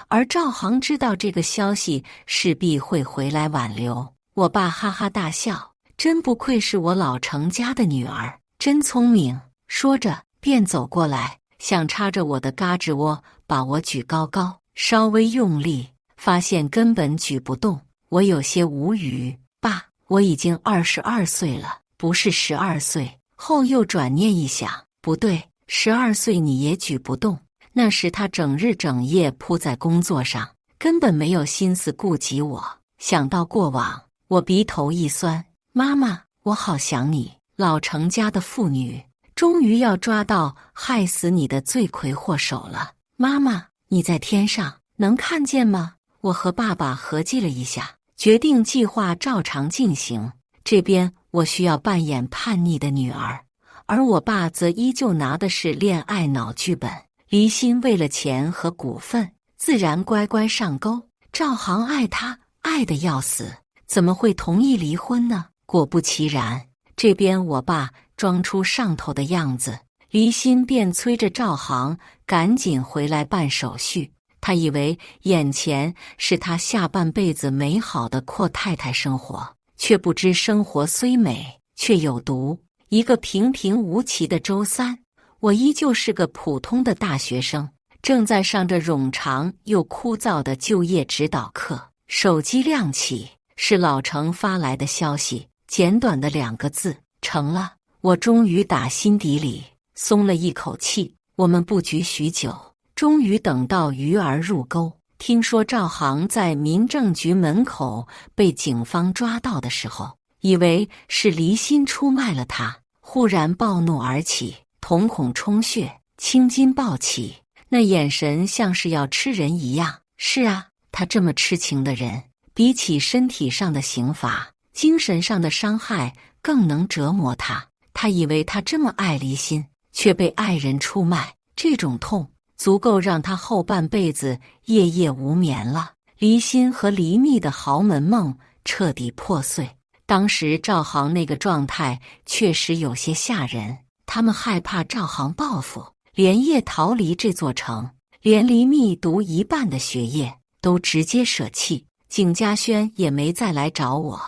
而赵航知道这个消息，势必会回来挽留。我爸哈哈大笑，真不愧是我老程家的女儿，真聪明。说着便走过来，想插着我的胳肢窝把我举高高，稍微用力，发现根本举不动。我有些无语，爸，我已经22岁了，不是12岁。后又转念一想，不对，12岁你也举不动，那时他整日整夜扑在工作上，根本没有心思顾及我。想到过往，我鼻头一酸，妈妈，我好想你。老程家的妇女终于要抓到害死你的罪魁祸首了。妈妈，你在天上，能看见吗？我和爸爸合计了一下，决定计划照常进行。这边我需要扮演叛逆的女儿，而我爸则依旧拿的是恋爱脑剧本。离心为了钱和股份，自然乖乖上钩。赵航爱她，爱得要死，怎么会同意离婚呢？果不其然，这边我爸装出上头的样子，离心便催着赵航赶紧回来办手续。他以为眼前是他下半辈子美好的阔太太生活，却不知生活虽美，却有毒。一个平平无奇的周三，我依旧是个普通的大学生，正在上着冗长又枯燥的就业指导课。手机亮起，是老程发来的消息，简短的2个字：成了。我终于打心底里松了一口气。我们布局许久，终于等到鱼儿入钩。听说赵航在民政局门口被警方抓到的时候，以为是离心出卖了他，忽然暴怒而起，瞳孔充血，青筋暴起，那眼神像是要吃人一样。是啊，他这么痴情的人，比起身体上的刑罚，精神上的伤害更能折磨他。他以为他这么爱离心，却被爱人出卖，这种痛足够让他后半辈子夜夜无眠了。离心和离蜜的豪门梦彻底破碎。当时赵航那个状态确实有些吓人，他们害怕赵航报复，连夜逃离这座城，连离蜜读一半的学业都直接舍弃。景嘉轩也没再来找我，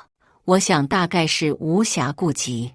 我想大概是无暇顾及。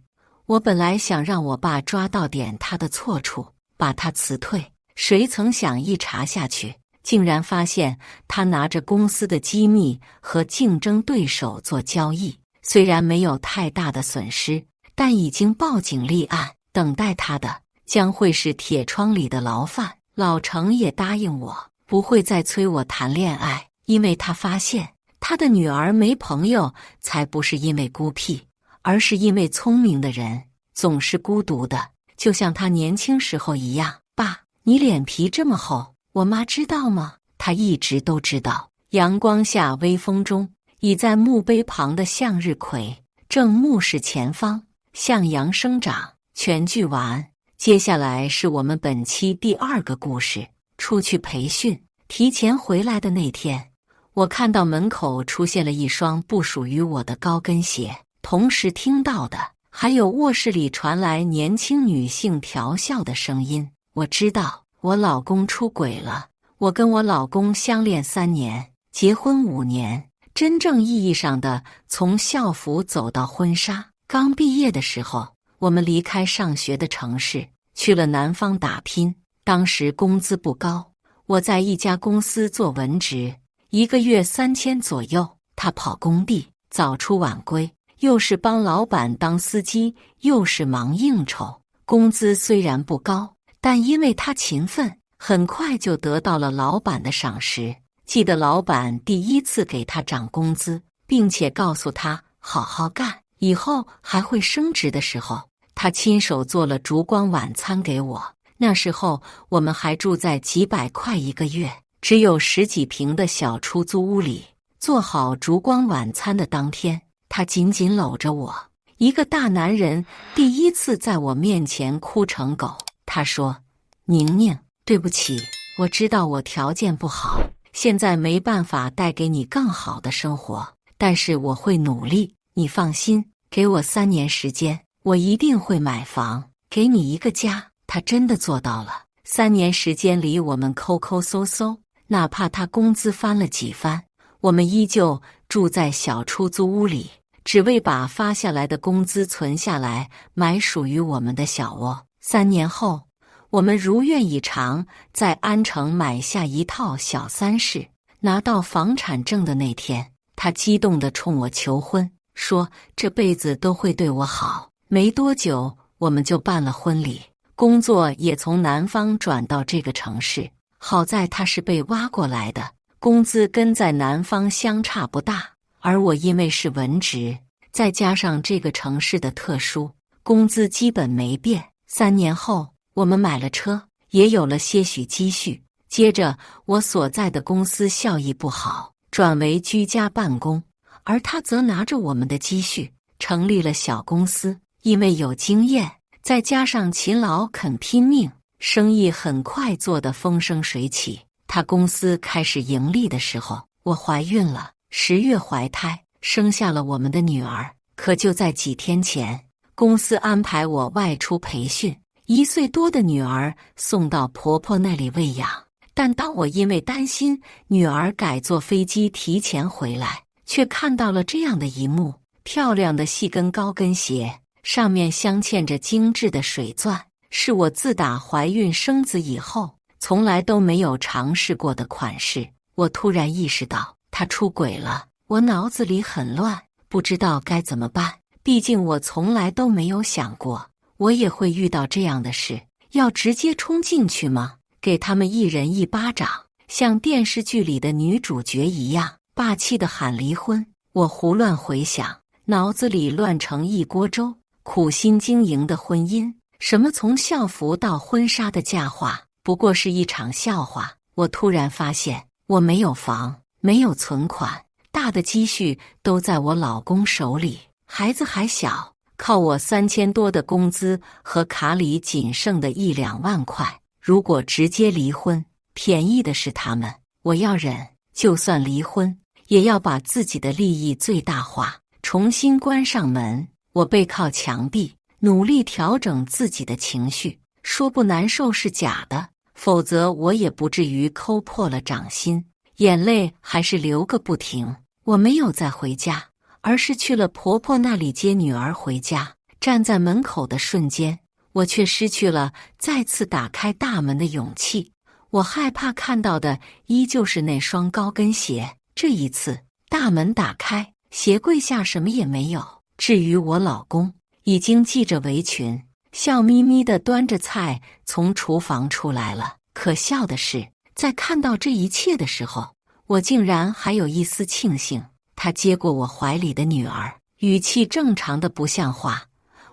我本来想让我爸抓到点他的错处，把他辞退，谁曾想一查下去，竟然发现他拿着公司的机密和竞争对手做交易。虽然没有太大的损失，但已经报警立案，等待他的将会是铁窗里的牢饭。老程也答应我，不会再催我谈恋爱，因为他发现他的女儿没朋友，才不是因为孤僻，而是因为聪明的人总是孤独的，就像他年轻时候一样。爸，你脸皮这么厚，我妈知道吗？她一直都知道。阳光下，微风中，倚在墓碑旁的向日葵正目视前方，向阳生长。全剧完。接下来是我们本期第2个故事。出去培训，提前回来的那天，我看到门口出现了一双不属于我的高跟鞋，同时听到的还有卧室里传来年轻女性调笑的声音。我知道我老公出轨了。我跟我老公相恋3年，结婚5年，真正意义上的从校服走到婚纱。刚毕业的时候，我们离开上学的城市，去了南方打拼。当时工资不高，我在一家公司做文职，1个月3000左右。他跑工地，早出晚归，又是帮老板当司机，又是忙应酬。工资虽然不高，但因为他勤奋，很快就得到了老板的赏识。记得老板第1次给他涨工资，并且告诉他好好干，以后还会升职的时候，他亲手做了烛光晚餐给我。那时候我们还住在几百块1个月，只有10几平的小出租屋里。做好烛光晚餐的当天，他紧紧搂着我，一个大男人第1次在我面前哭成狗。他说：宁宁，对不起，我知道我条件不好，现在没办法带给你更好的生活，但是我会努力，你放心，给我3年时间，我一定会买房，给你一个家。他真的做到了。3年时间里，我们抠抠搜搜，哪怕他工资翻了几番，我们依旧住在小出租屋里，只为把发下来的工资存下来，买属于我们的小窝。3年后，我们如愿以偿，在安城买下一套小3室。拿到房产证的那天，他激动地冲我求婚，说这辈子都会对我好。没多久，我们就办了婚礼，工作也从南方转到这个城市。好在他是被挖过来的，工资跟在南方相差不大，而我因为是文职，再加上这个城市的特殊，工资基本没变。3年后，我们买了车，也有了些许积蓄。接着，我所在的公司效益不好，转为居家办公，而他则拿着我们的积蓄成立了小公司。因为有经验，再加上勤劳肯拼命，生意很快做得风生水起。他公司开始盈利的时候，我怀孕了，10月怀胎，生下了我们的女儿。可就在几天前，公司安排我外出培训，1岁多的女儿送到婆婆那里喂养。但当我因为担心女儿改坐飞机提前回来，却看到了这样的一幕：漂亮的细跟高跟鞋，上面镶嵌着精致的水钻，是我自打怀孕生子以后从来都没有尝试过的款式。我突然意识到他出轨了，我脑子里很乱，不知道该怎么办。毕竟我从来都没有想过我也会遇到这样的事。要直接冲进去吗？给他们一人一巴掌，像电视剧里的女主角一样霸气地喊离婚？我胡乱回想，脑子里乱成一锅粥。苦心经营的婚姻，什么从校服到婚纱的嫁话，不过是一场笑话。我突然发现，我没有房，没有存款，大的积蓄都在我老公手里，孩子还小，靠我3000多的工资和卡里仅剩的1、2万块。如果直接离婚，便宜的是他们，我要忍。就算离婚，也要把自己的利益最大化。重新关上门，我背靠墙壁，努力调整自己的情绪，说不难受是假的，否则我也不至于抠破了掌心，眼泪还是流个不停。我没有再回家，而是去了婆婆那里接女儿回家。站在门口的瞬间，我却失去了再次打开大门的勇气。我害怕看到的依旧是那双高跟鞋。这一次，大门打开，鞋柜下什么也没有。至于我老公，已经系着围裙，笑眯眯地端着菜从厨房出来了。可笑的是，在看到这一切的时候，我竟然还有一丝庆幸。他接过我怀里的女儿，语气正常的不像话。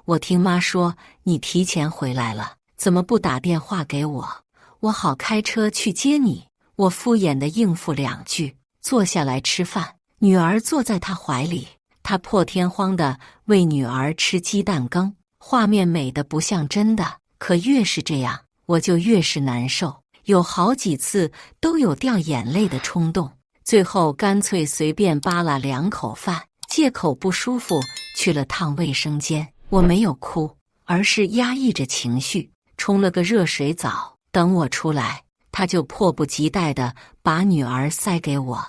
我听妈说你提前回来了，怎么不打电话给我？我好开车去接你。我敷衍地应付2句，坐下来吃饭。女儿坐在他怀里，他破天荒地喂女儿吃鸡蛋羹，画面美得不像真的。可越是这样，我就越是难受，有好几次都有掉眼泪的冲动。最后干脆随便扒拉2口饭，借口不舒服去了趟卫生间。我没有哭，而是压抑着情绪，冲了个热水澡。等我出来，他就迫不及待地把女儿塞给我。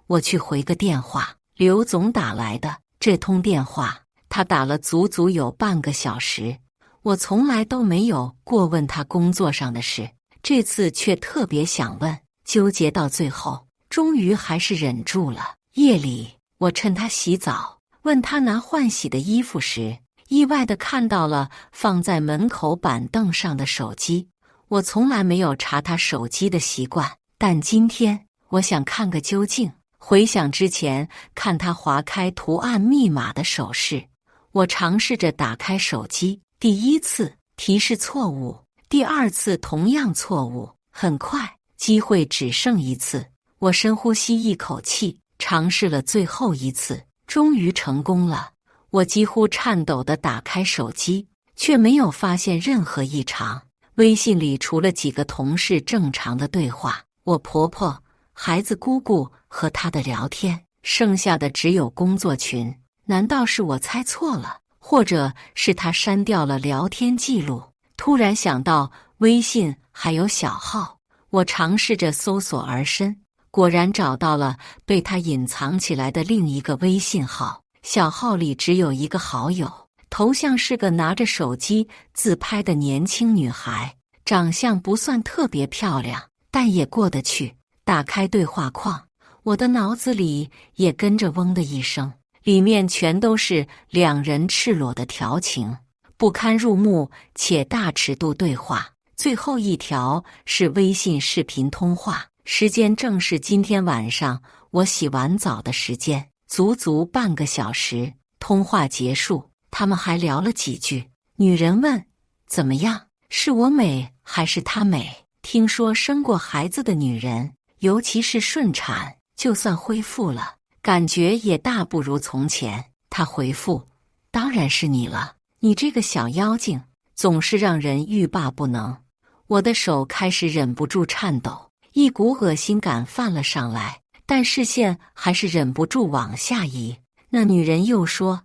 我去回个电话，刘总打来的。这通电话他打了足足有半个小时。我从来都没有过问他工作上的事，这次却特别想问，纠结到最后，终于还是忍住了。夜里，我趁他洗澡，问他拿换洗的衣服时，意外地看到了放在门口板凳上的手机。我从来没有查他手机的习惯，但今天我想看个究竟。回想之前看他划开图案密码的手势，我尝试着打开手机，第1次提示错误，第2次同样错误。很快，机会只剩1次。我深呼吸一口气，尝试了最后1次，终于成功了。我几乎颤抖地打开手机，却没有发现任何异常。微信里除了几个同事正常的对话，我婆婆、孩子姑姑和她的聊天，剩下的只有工作群。难道是我猜错了？或者是他删掉了聊天记录？突然想到微信还有小号，我尝试着搜索而深，果然找到了被他隐藏起来的另一个微信号。小号里只有1个好友，头像是个拿着手机自拍的年轻女孩，长相不算特别漂亮，但也过得去。打开对话框，我的脑子里也跟着嗡的一声，里面全都是2人赤裸的调情，不堪入目且大尺度对话。最后一条是微信视频通话，时间正是今天晚上我洗完澡的时间，足足半个小时。通话结束，他们还聊了几句。女人问：怎么样？是我美还是她美？听说生过孩子的女人，尤其是顺产，就算恢复了，感觉也大不如从前。她回复：当然是你了，你这个小妖精，总是让人欲罢不能。我的手开始忍不住颤抖，一股恶心感泛了上来，但视线还是忍不住往下移。那女人又说：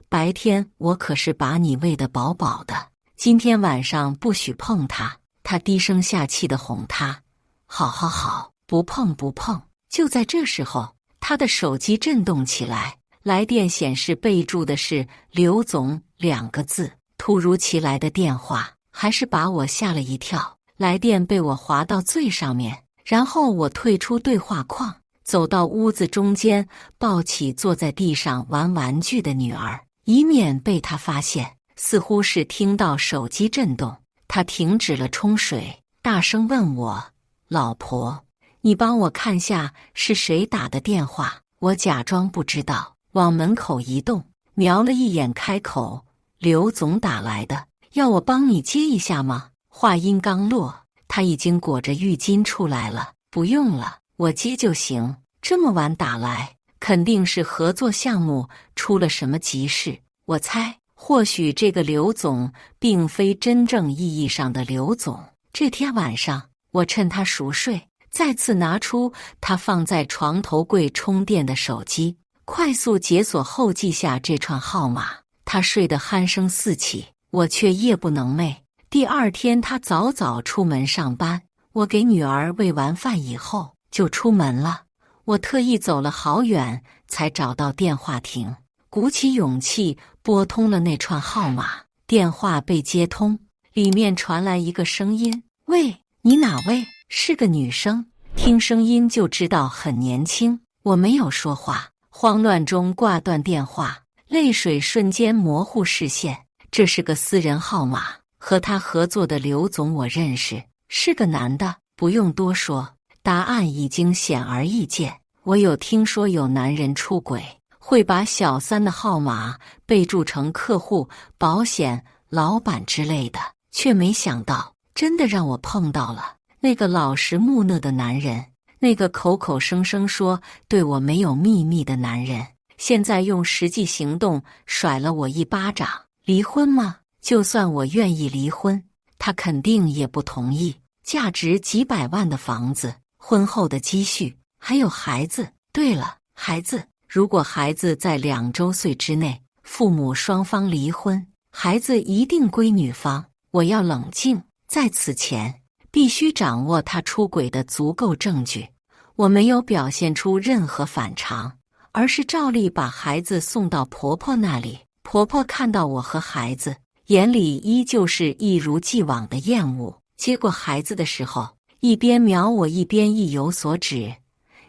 白天我可是把你喂得饱饱的，今天晚上不许碰它。她低声下气地哄他：好好好，不碰不碰。就在这时候，她的手机震动起来，来电显示备注的是刘总2个字。突如其来的电话还是把我吓了一跳，来电被我划到最上面，然后我退出对话框，走到屋子中间，抱起坐在地上玩玩具的女儿，以免被她发现。似乎是听到手机震动，她停止了冲水，大声问我：老婆，你帮我看下是谁打的电话？我假装不知道，往门口移动，瞄了一眼，开口：刘总打来的，要我帮你接一下吗？话音刚落，他已经裹着浴巾出来了。不用了，我接就行。这么晚打来，肯定是合作项目出了什么急事。我猜，或许这个刘总并非真正意义上的刘总。这天晚上，我趁他熟睡，再次拿出他放在床头柜充电的手机，快速解锁后记下这串号码。他睡得鼾声四起，我却夜不能寐。第二天，他早早出门上班，我给女儿喂完饭以后就出门了。我特意走了好远才找到电话亭，鼓起勇气拨通了那串号码。电话被接通，里面传来一个声音：喂，你哪位？是个女生，听声音就知道很年轻。我没有说话，慌乱中挂断电话，泪水瞬间模糊视线。这是个私人号码，和他合作的刘总我认识，是个男的。不用多说，答案已经显而易见。我有听说有男人出轨，会把小三的号码备注成客户、保险、老板之类的，却没想到真的让我碰到了那个老实木讷的男人，那个口口声声说对我没有秘密的男人，现在用实际行动甩了我一巴掌。离婚吗？就算我愿意离婚，他肯定也不同意。价值几百万的房子，婚后的积蓄，还有孩子。对了，孩子，如果孩子在2周岁之内，父母双方离婚，孩子一定归女方。我要冷静，在此前必须掌握他出轨的足够证据。我没有表现出任何反常，而是照例把孩子送到婆婆那里。婆婆看到我和孩子，眼里依旧是一如既往的厌恶。接过孩子的时候，一边瞄我一边意有所指：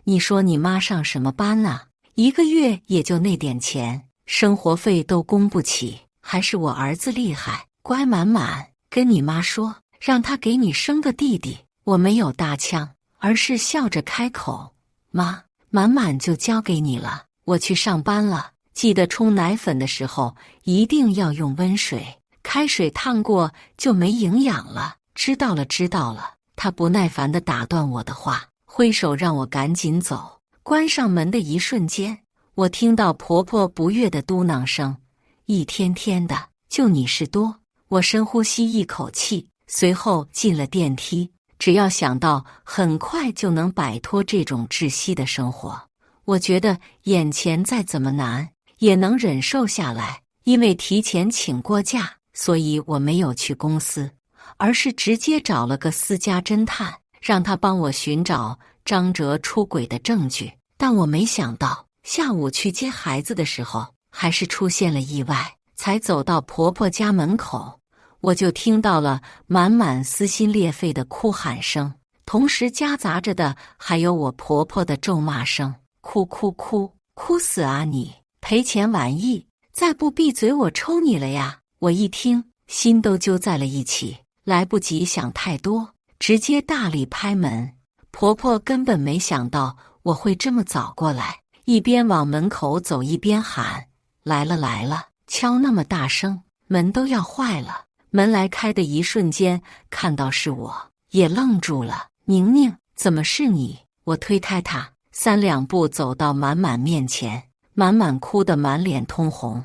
你说你妈上什么班啊？1个月也就那点钱，生活费都供不起，还是我儿子厉害，乖满满。跟你妈说，让她给你生个弟弟。我没有搭腔，而是笑着开口：妈，满满就交给你了，我去上班了。记得冲奶粉的时候一定要用温水，开水烫过就没营养了。知道了，知道了。她不耐烦地打断我的话，挥手让我赶紧走。关上门的一瞬间，我听到婆婆不悦的嘟囔声：一天天的，就你事多。我深呼吸一口气，随后进了电梯。只要想到很快就能摆脱这种窒息的生活，我觉得眼前再怎么难也能忍受下来。因为提前请过假，所以我没有去公司，而是直接找了个私家侦探，让他帮我寻找张哲出轨的证据。但我没想到，下午去接孩子的时候，还是出现了意外。才走到婆婆家门口，我就听到了满满撕心裂肺的哭喊声，同时夹杂着的还有我婆婆的咒骂声：哭哭哭，哭死啊你！赔钱玩意，再不闭嘴我抽你了呀！我一听，心都揪在了一起。来不及想太多，直接大力拍门。婆婆根本没想到我会这么早过来，一边往门口走一边喊：“来了来了！”敲那么大声，门都要坏了。门来开的一瞬间，看到是我，也愣住了。宁宁，怎么是你？我推开她，3两步走到满满面前，满满哭得满脸通红。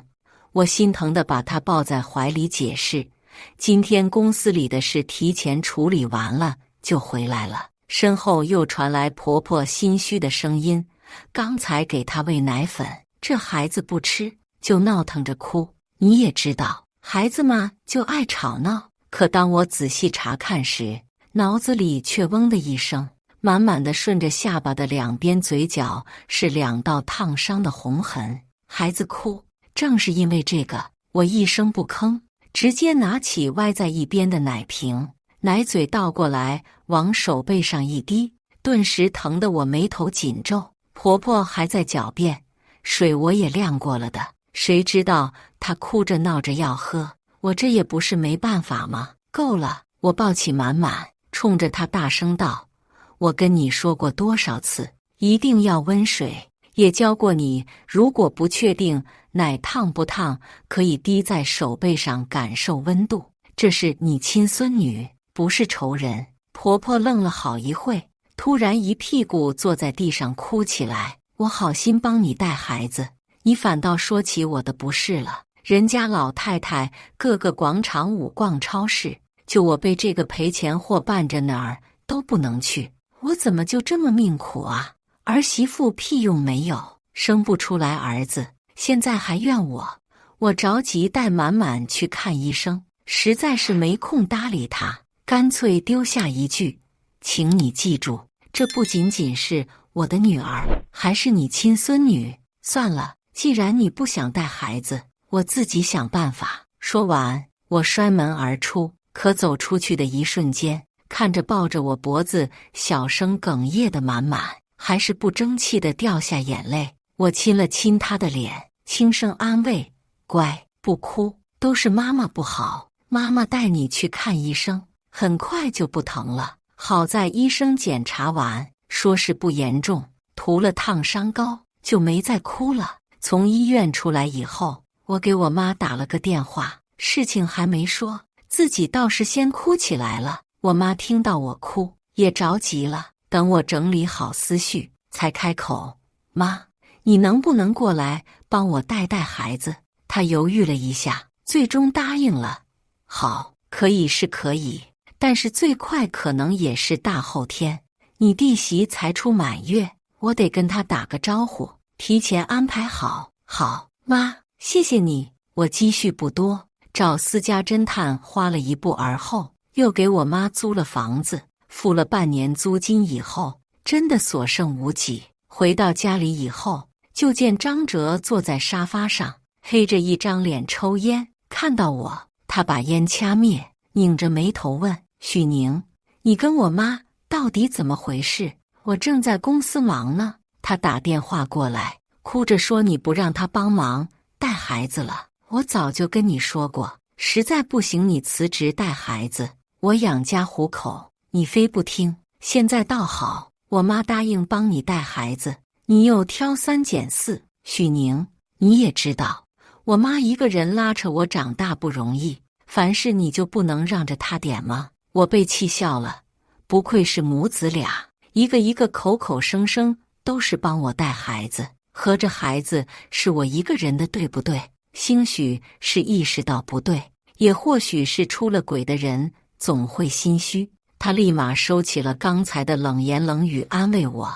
我心疼地把她抱在怀里，解释：今天公司里的事提前处理完了，就回来了。身后又传来婆婆心虚的声音：刚才给她喂奶粉，这孩子不吃，就闹腾着哭。你也知道，孩子嘛，就爱吵闹。可当我仔细查看时，脑子里却嗡的一声，满满的顺着下巴的两边嘴角是2道烫伤的红痕。孩子哭，正是因为这个，我一声不吭，直接拿起歪在一边的奶瓶，奶嘴倒过来往手背上一滴，顿时疼得我眉头紧皱。婆婆还在狡辩，水我也晾过了的。谁知道她哭着闹着要喝，我这也不是没办法吗？够了！我抱起满满，冲着她大声道：我跟你说过多少次，一定要温水，也教过你，如果不确定奶烫不烫，可以滴在手背上感受温度。这是你亲孙女，不是仇人。婆婆愣了好一会，突然一屁股坐在地上哭起来。我好心帮你带孩子，你反倒说起我的不是了。人家老太太各个广场舞逛超市，就我被这个赔钱货绊着哪儿都不能去，我怎么就这么命苦啊？儿媳妇屁用没有，生不出来儿子，现在还怨我。我着急带满满去看医生，实在是没空搭理他，干脆丢下一句：请你记住，这不仅仅是我的女儿，还是你亲孙女。算了，既然你不想带孩子，我自己想办法。说完，我摔门而出。可走出去的一瞬间，看着抱着我脖子小声哽咽的满满，还是不争气的掉下眼泪。我亲了亲她的脸，轻声安慰：乖，不哭，都是妈妈不好，妈妈带你去看医生，很快就不疼了。好在医生检查完说是不严重，涂了烫伤膏，就没再哭了。从医院出来以后，我给我妈打了个电话，事情还没说，自己倒是先哭起来了。我妈听到我哭，也着急了。等我整理好思绪，才开口：妈，你能不能过来帮我带带孩子？她犹豫了一下，最终答应了。好，可以是可以，但是最快可能也是大后天。你弟媳才出满月，我得跟她打个招呼，提前安排好。好，妈，谢谢你。我积蓄不多，找私家侦探花了一步而后，又给我妈租了房子，付了半年租金以后，真的所剩无几。回到家里以后，就见张哲坐在沙发上，黑着一张脸抽烟。看到我，他把烟掐灭，拧着眉头问：许宁，你跟我妈到底怎么回事？我正在公司忙呢。他打电话过来，哭着说你不让他帮忙带孩子了。我早就跟你说过，实在不行你辞职带孩子，我养家糊口，你非不听。现在倒好，我妈答应帮你带孩子，你又挑三拣四。许宁，你也知道，我妈一个人拉扯我长大不容易，凡事你就不能让着她点吗？我被气笑了，不愧是母子俩，一个一个口口声声都是帮我带孩子，合着孩子是我一个人的，对不对？兴许是意识到不对，也或许是出了轨的人总会心虚。他立马收起了刚才的冷言冷语，安慰我：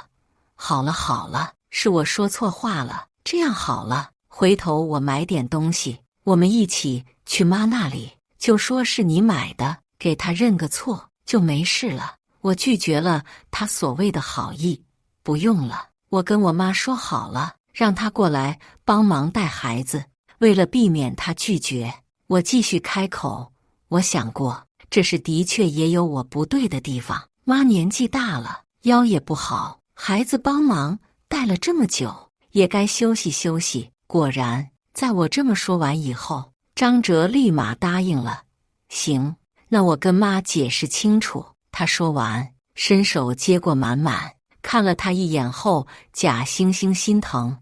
好了好了，是我说错话了，这样好了，回头我买点东西，我们一起去妈那里，就说是你买的，给她认个错就没事了。我拒绝了他所谓的好意，不用了，我跟我妈说好了，让她过来帮忙带孩子。为了避免她拒绝，我继续开口：我想过，这事的确也有我不对的地方。妈年纪大了，腰也不好，孩子帮忙带了这么久，也该休息休息。果然，在我这么说完以后，张哲立马答应了。行，那我跟妈解释清楚。她说完，伸手接过满满，看了她一眼后，假惺惺心疼。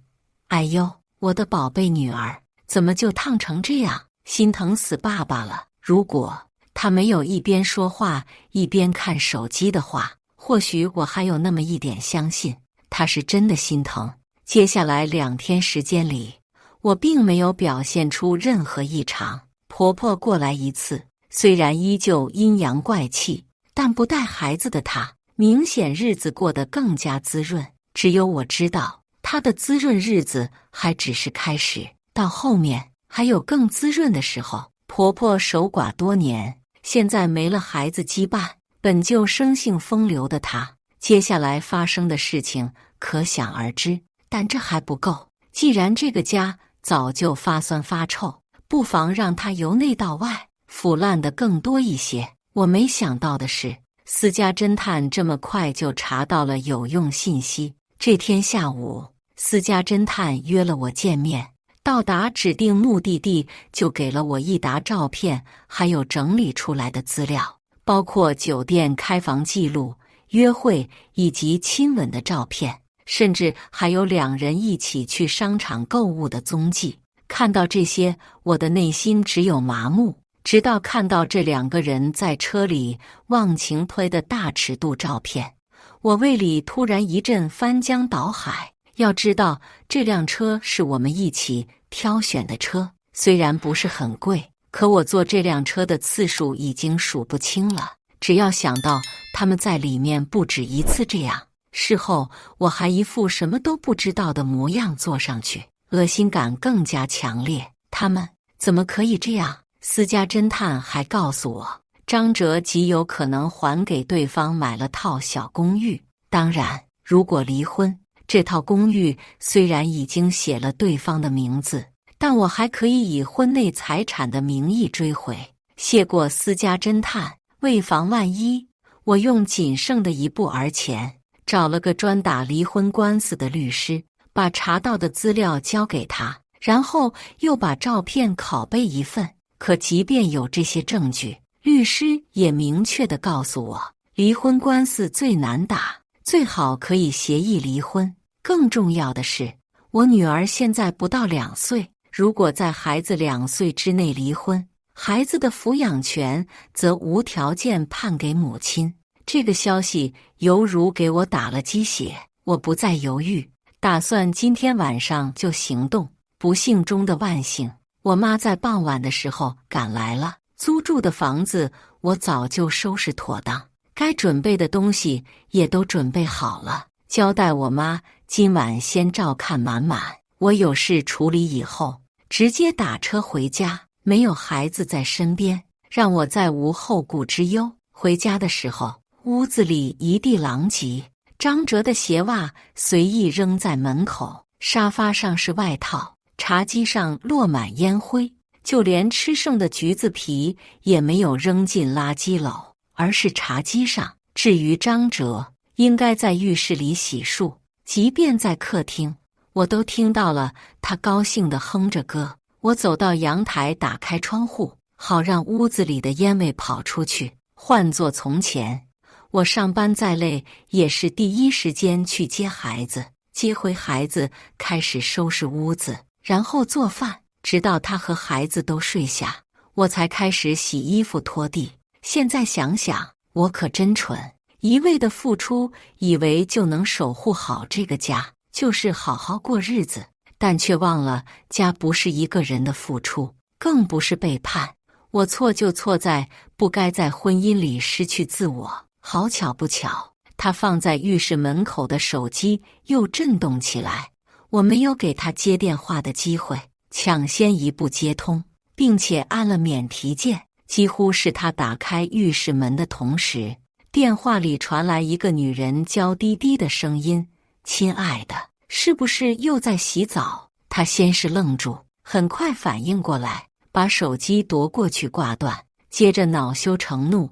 哎呦，我的宝贝女儿，怎么就烫成这样？心疼死爸爸了。如果他没有一边说话一边看手机的话，或许我还有那么一点相信他是真的心疼。接下来2天时间里，我并没有表现出任何异常。婆婆过来一次，虽然依旧阴阳怪气，但不带孩子的她，明显日子过得更加滋润。只有我知道，她的滋润日子还只是开始，到后面还有更滋润的时候。婆婆守寡多年，现在没了孩子羁绊，本就生性风流的她，接下来发生的事情可想而知。但这还不够，既然这个家早就发酸发臭，不妨让它由内到外腐烂的更多一些。我没想到的是，私家侦探这么快就查到了有用信息。这天下午，私家侦探约了我见面，到达指定目的地就给了我一沓照片，还有整理出来的资料，包括酒店开房记录、约会以及亲吻的照片，甚至还有2人一起去商场购物的踪迹。看到这些，我的内心只有麻木，直到看到这2个人在车里忘情推的大尺度照片，我胃里突然一阵翻江倒海。要知道，这辆车是我们一起挑选的车，虽然不是很贵，可我坐这辆车的次数已经数不清了。只要想到他们在里面不止一次这样，事后我还一副什么都不知道的模样坐上去，恶心感更加强烈。他们怎么可以这样？私家侦探还告诉我，张哲极有可能还给对方买了套小公寓。当然，如果离婚，这套公寓虽然已经写了对方的名字，但我还可以以婚内财产的名义追回。谢过私家侦探，为防万一，我用仅剩的1部儿钱，找了个专打离婚官司的律师，把查到的资料交给他，然后又把照片拷贝一份。可即便有这些证据，律师也明确地告诉我，离婚官司最难打，最好可以协议离婚。更重要的是，我女儿现在不到2岁，如果在孩子2岁之内离婚，孩子的抚养权则无条件判给母亲。这个消息犹如给我打了鸡血，我不再犹豫，打算今天晚上就行动。不幸中的万幸，我妈在傍晚的时候赶来了。租住的房子我早就收拾妥当，该准备的东西也都准备好了，交代我妈今晚先照看满满，我有事处理以后直接打车回家。没有孩子在身边，让我再无后顾之忧。回家的时候，屋子里一地狼藉，张哲的鞋袜随意扔在门口，沙发上是外套，茶几上落满烟灰，就连吃剩的橘子皮也没有扔进垃圾篓，而是茶几上。至于张哲，应该在浴室里洗漱，即便在客厅，我都听到了他高兴地哼着歌。我走到阳台，打开窗户，好让屋子里的烟味跑出去。换作从前，我上班再累，也是第一时间去接孩子，接回孩子，开始收拾屋子，然后做饭，直到他和孩子都睡下，我才开始洗衣服拖地。现在想想，我可真蠢，一味的付出，以为就能守护好这个家，就是好好过日子，但却忘了家不是一个人的付出，更不是背叛。我错就错在不该在婚姻里失去自我。好巧不巧，他放在浴室门口的手机又震动起来，我没有给他接电话的机会，抢先一步接通，并且按了免提键。几乎是他打开浴室门的同时，电话里传来一个女人娇滴滴的声音：“亲爱的，是不是又在洗澡？”他先是愣住，很快反应过来，把手机夺过去挂断，接着恼羞成怒：“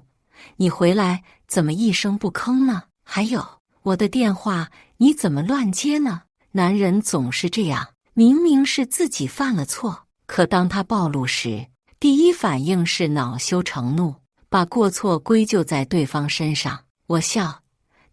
你回来怎么一声不吭呢？还有，我的电话你怎么乱接呢？”男人总是这样，明明是自己犯了错，可当他暴露时，第一反应是恼羞成怒，把过错归咎在对方身上。我笑，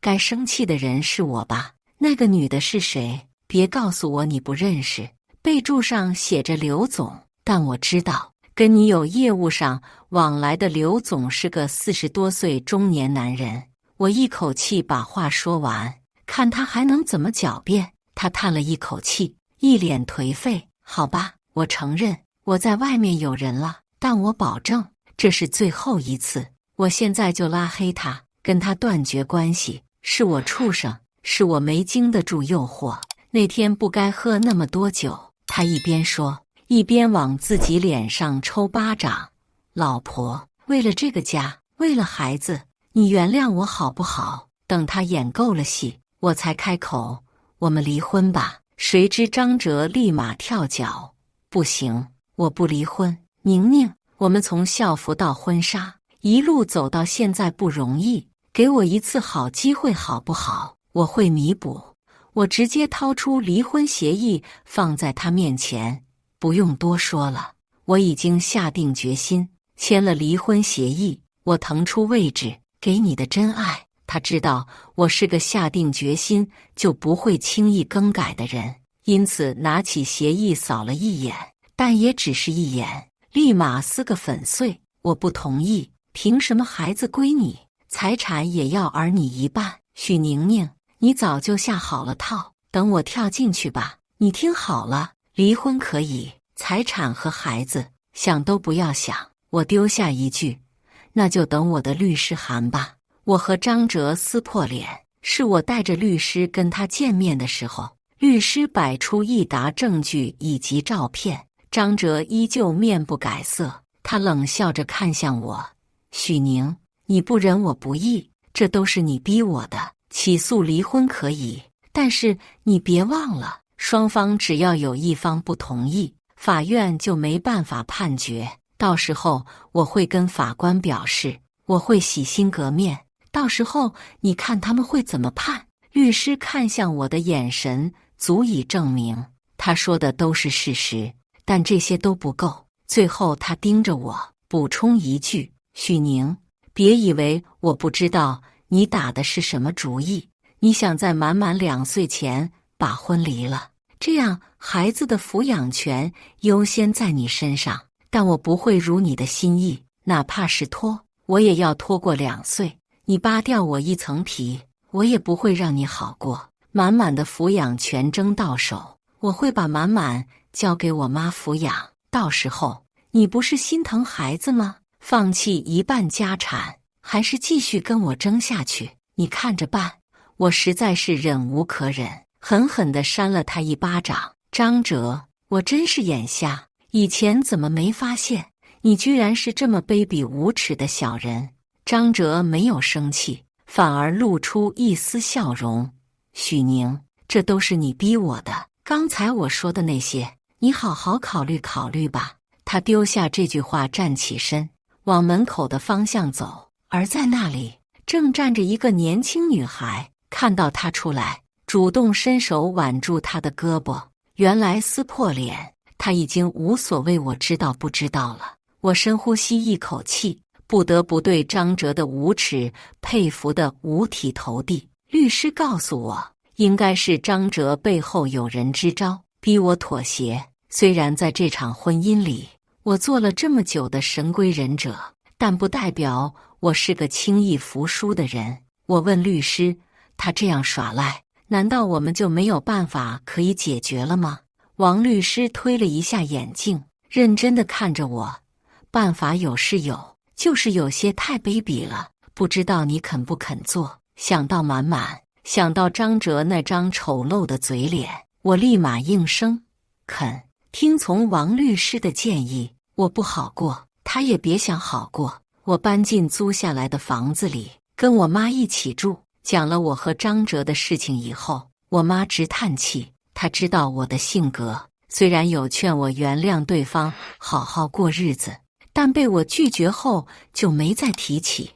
该生气的人是我吧？那个女的是谁？别告诉我你不认识。备注上写着刘总，但我知道跟你有业务上往来的刘总是个40多岁中年男人。我一口气把话说完，看他还能怎么狡辩。他叹了一口气，一脸颓废。好吧，我承认我在外面有人了，但我保证这是最后一次。我现在就拉黑他，跟他断绝关系。是我畜生，是我没经得住诱惑，那天不该喝那么多酒。他一边说，一边往自己脸上抽巴掌。老婆，为了这个家，为了孩子，你原谅我好不好？等他演够了戏，我才开口，我们离婚吧。谁知张哲立马跳脚，不行，我不离婚。宁宁，我们从校服到婚纱，一路走到现在不容易，给我一次好机会好不好？我会弥补。我直接掏出离婚协议放在他面前，不用多说了，我已经下定决心，签了离婚协议。我腾出位置给你的真爱。他知道我是个下定决心就不会轻易更改的人，因此拿起协议扫了一眼，但也只是一眼，立马撕个粉碎。我不同意，凭什么孩子归你，财产也要儿你一半？许宁宁，你早就下好了套，等我跳进去吧。你听好了，离婚可以，财产和孩子想都不要想。我丢下一句，那就等我的律师函吧。我和张哲撕破脸，是我带着律师跟他见面的时候，律师摆出一沓证据以及照片，张哲依旧面不改色，他冷笑着看向我，许宁，你不仁我不义，这都是你逼我的。起诉离婚可以，但是你别忘了，双方只要有一方不同意，法院就没办法判决。到时候我会跟法官表示，我会洗心革面，到时候你看他们会怎么判？律师看向我的眼神足以证明他说的都是事实，但这些都不够。最后他盯着我补充一句，许宁，别以为我不知道你打的是什么主意，你想在满2岁前把婚离了，这样孩子的抚养权优先在你身上，但我不会如你的心意，哪怕是拖，我也要拖过2岁。你扒掉我一层皮，我也不会让你好过。满满的抚养权争到手，我会把满满交给我妈抚养，到时候你不是心疼孩子吗？放弃一半家产，还是继续跟我争下去？你看着办。我实在是忍无可忍，狠狠地扇了他一巴掌。张哲，我真是眼瞎，以前怎么没发现你居然是这么卑鄙无耻的小人？张哲没有生气，反而露出一丝笑容。许宁，这都是你逼我的，刚才我说的那些，你好好考虑考虑吧。他丢下这句话，站起身，往门口的方向走，而在那里正站着一个年轻女孩，看到他出来，主动伸手挽住他的胳膊。原来撕破脸，他已经无所谓我知道不知道了。我深呼吸一口气，不得不对张哲的无耻佩服得五体投地。律师告诉我，应该是张哲背后有人支招，逼我妥协。虽然在这场婚姻里，我做了这么久的神归忍者，但不代表我是个轻易服输的人。我问律师，他这样耍赖，难道我们就没有办法可以解决了吗？王律师推了一下眼镜，认真地看着我，办法有是有，就是有些太卑鄙了，不知道你肯不肯做。想到满满，想到张哲那张丑陋的嘴脸，我立马应声肯。听从王律师的建议，我不好过，他也别想好过。我搬进租下来的房子里，跟我妈一起住。讲了我和张哲的事情以后，我妈直叹气。她知道我的性格，虽然有劝我原谅对方，好好过日子，但被我拒绝后就没再提起。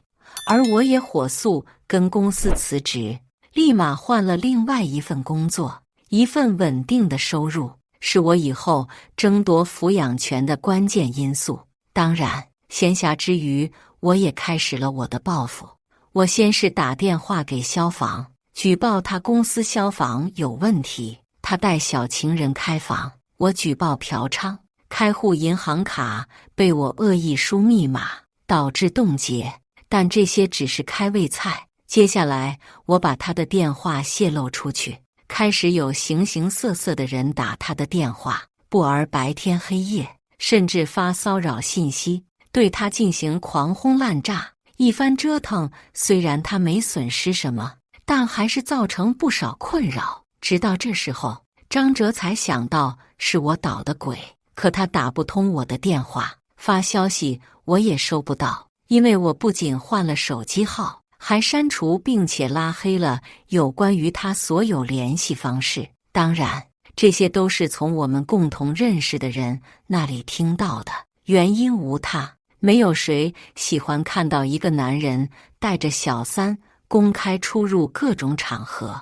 而我也火速跟公司辞职，立马换了另外一份工作，一份稳定的收入，是我以后争夺抚养权的关键因素。当然，闲暇之余，我也开始了我的报复。我先是打电话给消防，举报他公司消防有问题，他带小情人开房；我举报嫖娼，开户银行卡被我恶意输密码，导致冻结。但这些只是开胃菜，接下来我把他的电话泄露出去，开始有形形色色的人打他的电话，不而白天黑夜，甚至发骚扰信息，对他进行狂轰滥炸。一番折腾，虽然他没损失什么，但还是造成不少困扰。直到这时候，张哲才想到是我捣的鬼，可他打不通我的电话，发消息我也收不到，因为我不仅换了手机号，还删除并且拉黑了有关于他所有联系方式。当然，这些都是从我们共同认识的人那里听到的，原因无他。没有谁喜欢看到一个男人带着小三公开出入各种场合。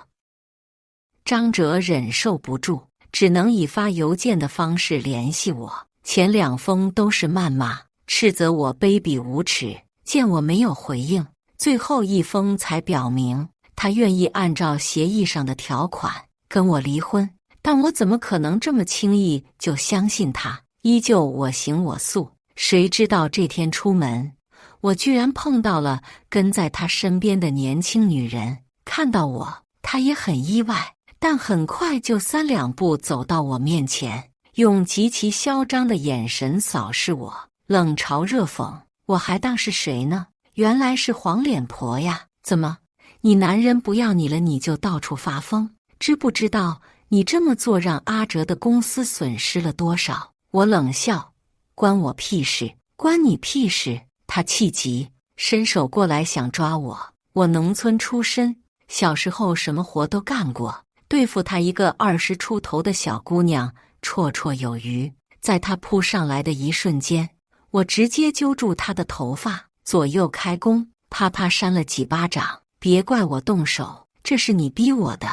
张哲忍受不住，只能以发邮件的方式联系我。前2封都是谩骂，斥责我卑鄙无耻。见我没有回应，最后1封才表明他愿意按照协议上的条款跟我离婚。但我怎么可能这么轻易就相信他？依旧我行我素。谁知道这天出门，我居然碰到了跟在他身边的年轻女人。看到我，她也很意外，但很快就3两步走到我面前，用极其嚣张的眼神扫视我，冷嘲热讽。我还当是谁呢？原来是黄脸婆呀！怎么，你男人不要你了，你就到处发疯？知不知道你这么做让阿哲的公司损失了多少？我冷笑。关我屁事，关你屁事！他气急，伸手过来想抓我。我农村出身，小时候什么活都干过，对付他一个20出头的小姑娘绰绰有余。在他扑上来的一瞬间，我直接揪住他的头发，左右开弓，啪啪扇了几巴掌。别怪我动手，这是你逼我的。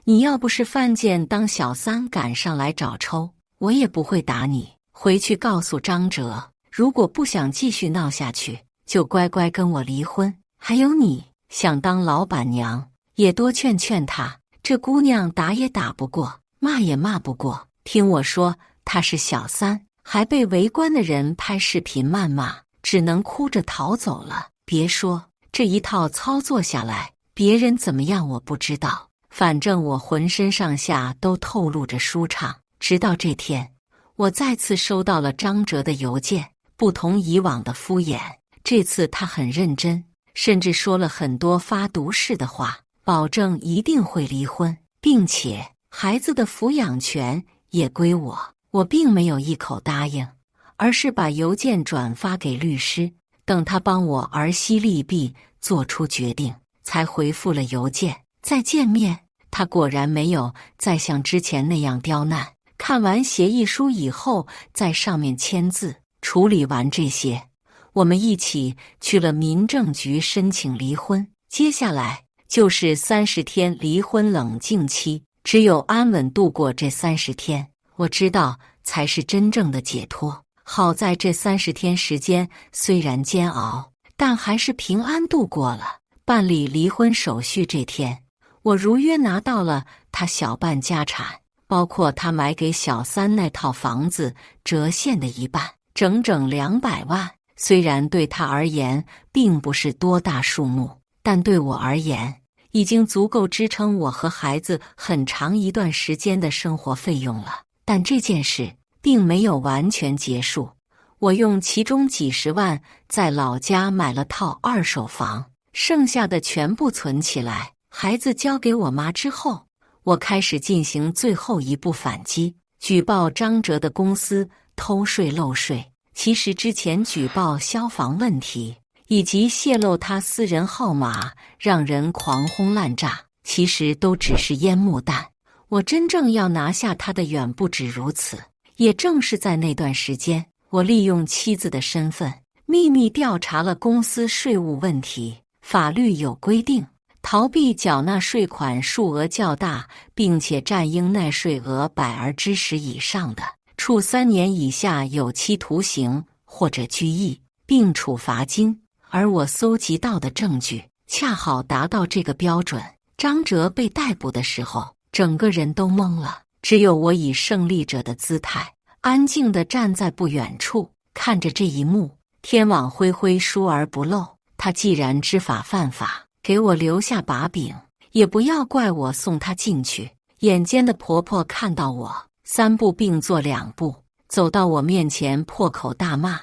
你要不是犯贱当小三赶上来找抽，我也不会打你。回去告诉张哲，如果不想继续闹下去，就乖乖跟我离婚。还有你，想当老板娘，也多劝劝她。这姑娘打也打不过，骂也骂不过。听我说，她是小三，还被围观的人拍视频谩骂，只能哭着逃走了。别说，这一套操作下来，别人怎么样我不知道，反正我浑身上下都透露着舒畅。直到这天，我再次收到了张哲的邮件，不同以往的敷衍，这次他很认真，甚至说了很多发毒誓的话，保证一定会离婚，并且孩子的抚养权也归我。我并没有一口答应，而是把邮件转发给律师，等他帮我儿媳利弊做出决定，才回复了邮件。再见面，他果然没有再像之前那样刁难。看完协议书以后，在上面签字。处理完这些，我们一起去了民政局申请离婚。接下来就是30天离婚冷静期，只有安稳度过这30天，我知道才是真正的解脱。好在这30天时间虽然煎熬，但还是平安度过了。办理离婚手续这天，我如约拿到了他小半家产，包括他买给小三那套房子折现的一半，整整200万。虽然对他而言并不是多大数目，但对我而言，已经足够支撑我和孩子很长一段时间的生活费用了。但这件事并没有完全结束，我用其中几十万在老家买了套2手房，剩下的全部存起来。孩子交给我妈之后，我开始进行最后一步反击，举报张哲的公司偷税漏税。其实之前举报消防问题，以及泄露他私人号码让人狂轰滥炸，其实都只是烟幕弹。我真正要拿下他的远不止如此。也正是在那段时间，我利用妻子的身份，秘密调查了公司税务问题。法律有规定，逃避缴纳税款数额较大，并且占应纳税额10%以上的，处3年以下有期徒刑或者拘役，并处罚金；而我搜集到的证据恰好达到这个标准。张哲被逮捕的时候，整个人都懵了，只有我以胜利者的姿态，安静地站在不远处，看着这一幕。天网恢恢，疏而不漏。他既然知法犯法，给我留下把柄，也不要怪我送他进去。眼尖的婆婆看到我3步并作2步，走到我面前，破口大骂：“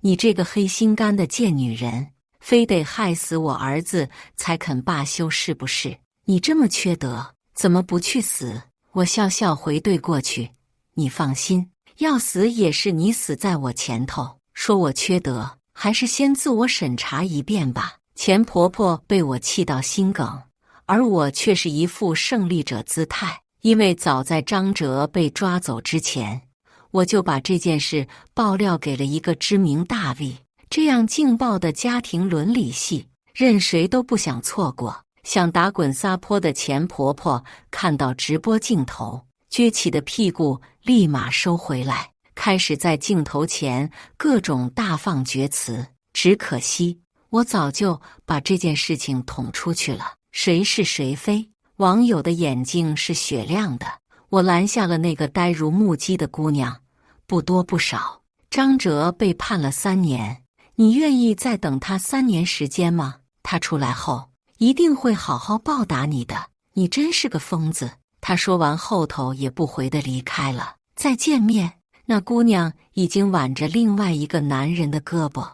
你这个黑心肝的贱女人，非得害死我儿子才肯罢休是不是？你这么缺德，怎么不去死？”我笑笑回怼过去：“你放心，要死也是你死在我前头。说我缺德，还是先自我审查一遍吧。”钱婆婆被我气到心梗，而我却是一副胜利者姿态，因为早在张哲被抓走之前，我就把这件事爆料给了一个知名大 V。 这样劲爆的家庭伦理戏，任谁都不想错过。想打滚撒泼的钱婆婆看到直播镜头，撅起的屁股立马收回来，开始在镜头前各种大放厥词。只可惜我早就把这件事情捅出去了，谁是谁非，网友的眼睛是雪亮的。我拦下了那个呆如木鸡的姑娘，不多不少。张哲被判了3年，你愿意再等他3年时间吗？他出来后一定会好好报答你的。你真是个疯子。他说完后头也不回地离开了。再见面，那姑娘已经挽着另外一个男人的胳膊，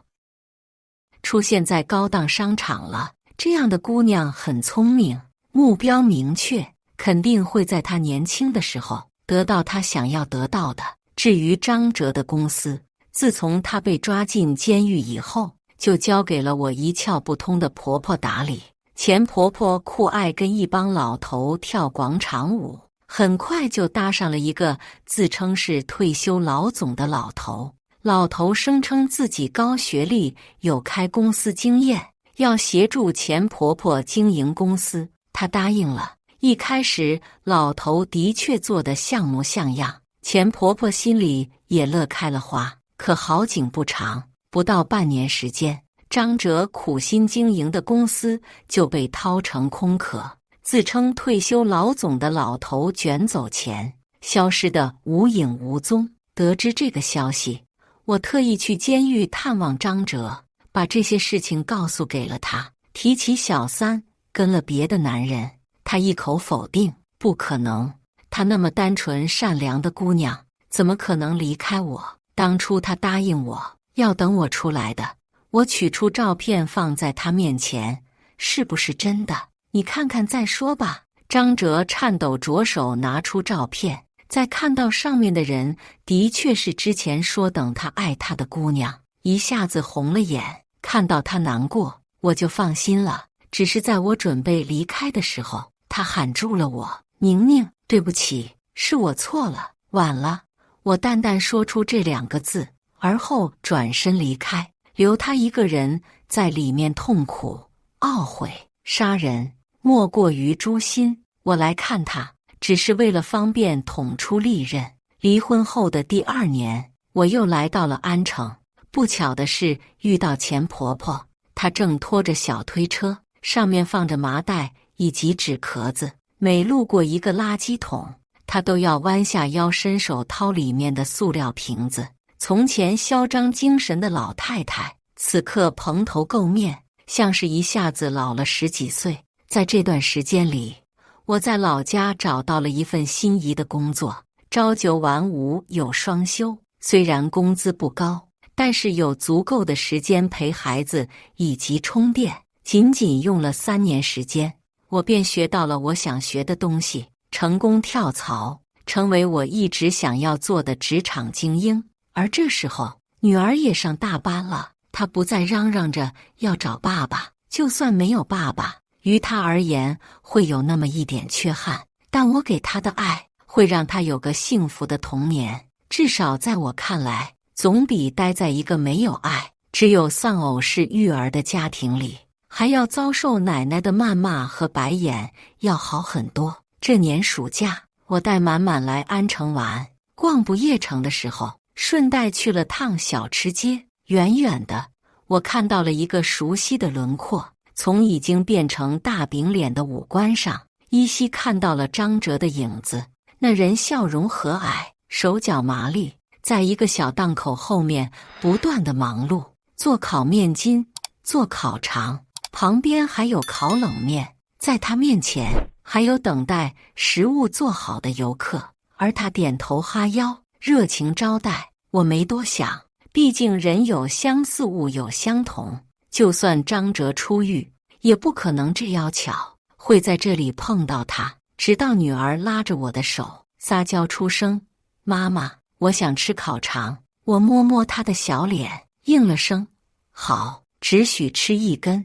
出现在高档商场了。这样的姑娘很聪明，目标明确，肯定会在她年轻的时候得到她想要得到的。至于张哲的公司，自从他被抓进监狱以后，就交给了我一窍不通的婆婆打理。钱婆婆酷爱跟一帮老头跳广场舞，很快就搭上了一个自称是退休老总的老头。老头声称自己高学历，有开公司经验，要协助钱婆婆经营公司。她答应了。一开始老头的确做得像模像样，钱婆婆心里也乐开了花。可好景不长，不到半年时间，张哲苦心经营的公司就被掏成空壳。自称退休老总的老头卷走钱，消失得无影无踪。得知这个消息，我特意去监狱探望张哲，把这些事情告诉给了他。提起小三跟了别的男人，他一口否定，不可能，她那么单纯善良的姑娘，怎么可能离开我？当初她答应我要等我出来的，我取出照片放在她面前，是不是真的？你看看再说吧。张哲颤抖着手拿出照片，在看到上面的人的确是之前说等他爱他的姑娘，一下子红了眼。看到她难过，我就放心了。只是在我准备离开的时候，他喊住了我：“宁宁，对不起，是我错了，晚了。”我淡淡说出这2个字，而后转身离开，留他一个人在里面痛苦、懊悔。杀人莫过于诛心。我来看他，只是为了方便捅出利刃。离婚后的第2年，我又来到了安城。不巧的是遇到钱婆婆，她正拖着小推车，上面放着麻袋以及纸壳子。每路过一个垃圾桶，她都要弯下腰伸手掏里面的塑料瓶子。从前嚣张精神的老太太，此刻蓬头垢面，像是一下子老了10几岁。在这段时间里，我在老家找到了一份心仪的工作，朝9晚5有双休。虽然工资不高，但是有足够的时间陪孩子以及充电。仅仅用了3年时间，我便学到了我想学的东西，成功跳槽，成为我一直想要做的职场精英。而这时候，女儿也上大班了，她不再嚷嚷着要找爸爸。就算没有爸爸，于她而言会有那么一点缺憾，但我给她的爱会让她有个幸福的童年。至少在我看来，总比待在一个没有爱、只有丧偶式育儿的家庭里，还要遭受奶奶的谩骂和白眼要好很多。这年暑假，我带满满来安城玩，逛不夜城的时候，顺带去了趟小吃街。远远的，我看到了一个熟悉的轮廓，从已经变成大饼脸的五官上，依稀看到了张哲的影子。那人笑容和蔼，手脚麻利，在一个小档口后面不断的忙碌，做烤面筋，做烤肠，旁边还有烤冷面，在他面前还有等待食物做好的游客，而他点头哈腰，热情招待。我没多想，毕竟人有相似，物有相同，就算张哲出狱，也不可能这样巧会在这里碰到他。直到女儿拉着我的手，撒娇出声：“妈妈，我想吃烤肠。”我摸摸她的小脸，应了声：“好，只许吃一根。”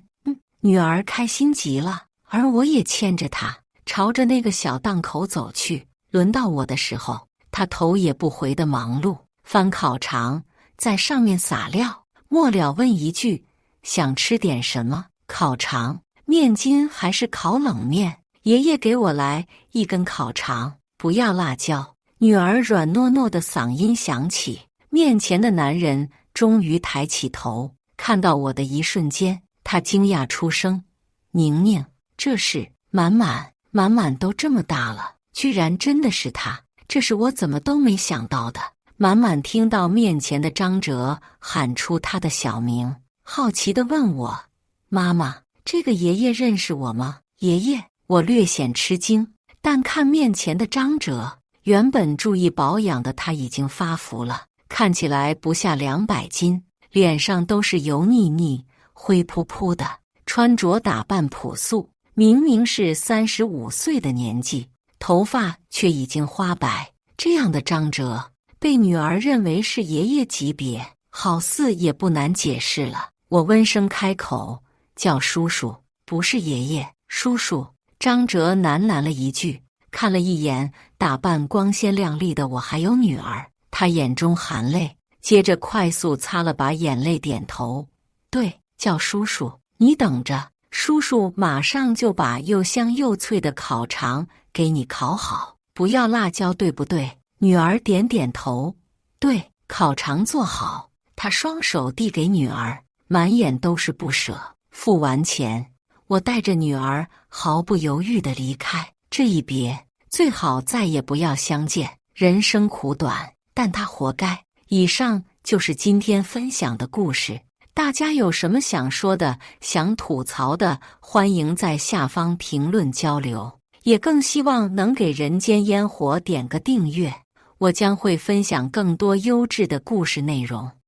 女儿开心极了，而我也牵着她，朝着那个小档口走去。轮到我的时候，她头也不回的忙碌，翻烤肠，在上面撒料，末了问一句：“想吃点什么？烤肠、面筋还是烤冷面？”爷爷给我来一根烤肠，不要辣椒。女儿软糯糯的嗓音响起。面前的男人终于抬起头，看到我的一瞬间，他惊讶出声：“宁宁，这是……满满都这么大了，居然真的是他，这是我怎么都没想到的。”满满听到面前的张哲喊出他的小名，好奇地问我：“妈妈，这个爷爷认识我吗？”爷爷。我略显吃惊，但看面前的张哲，原本注意保养的他已经发福了，看起来不下200斤，脸上都是油腻腻、灰扑扑的，穿着打扮朴素，明明是35岁的年纪，头发却已经花白。这样的张哲被女儿认为是爷爷级别，好似也不难解释了。我温声开口，叫叔叔，不是爷爷，叔叔。张哲喃喃了一句，看了一眼打扮光鲜亮丽的我还有女儿，他眼中含泪，接着快速擦了把眼泪，点头：“对，叫叔叔，你等着，叔叔马上就把又香又脆的烤肠给你烤好，不要辣椒，对不对？”女儿点点头：“对，烤肠做好。”他双手递给女儿，满眼都是不舍。付完钱，我带着女儿毫不犹豫地离开，这一别，最好再也不要相见。人生苦短，但他活该。以上就是今天分享的故事，大家有什么想说的、想吐槽的，欢迎在下方评论交流。也更希望能给人间烟火点个订阅，我将会分享更多优质的故事内容。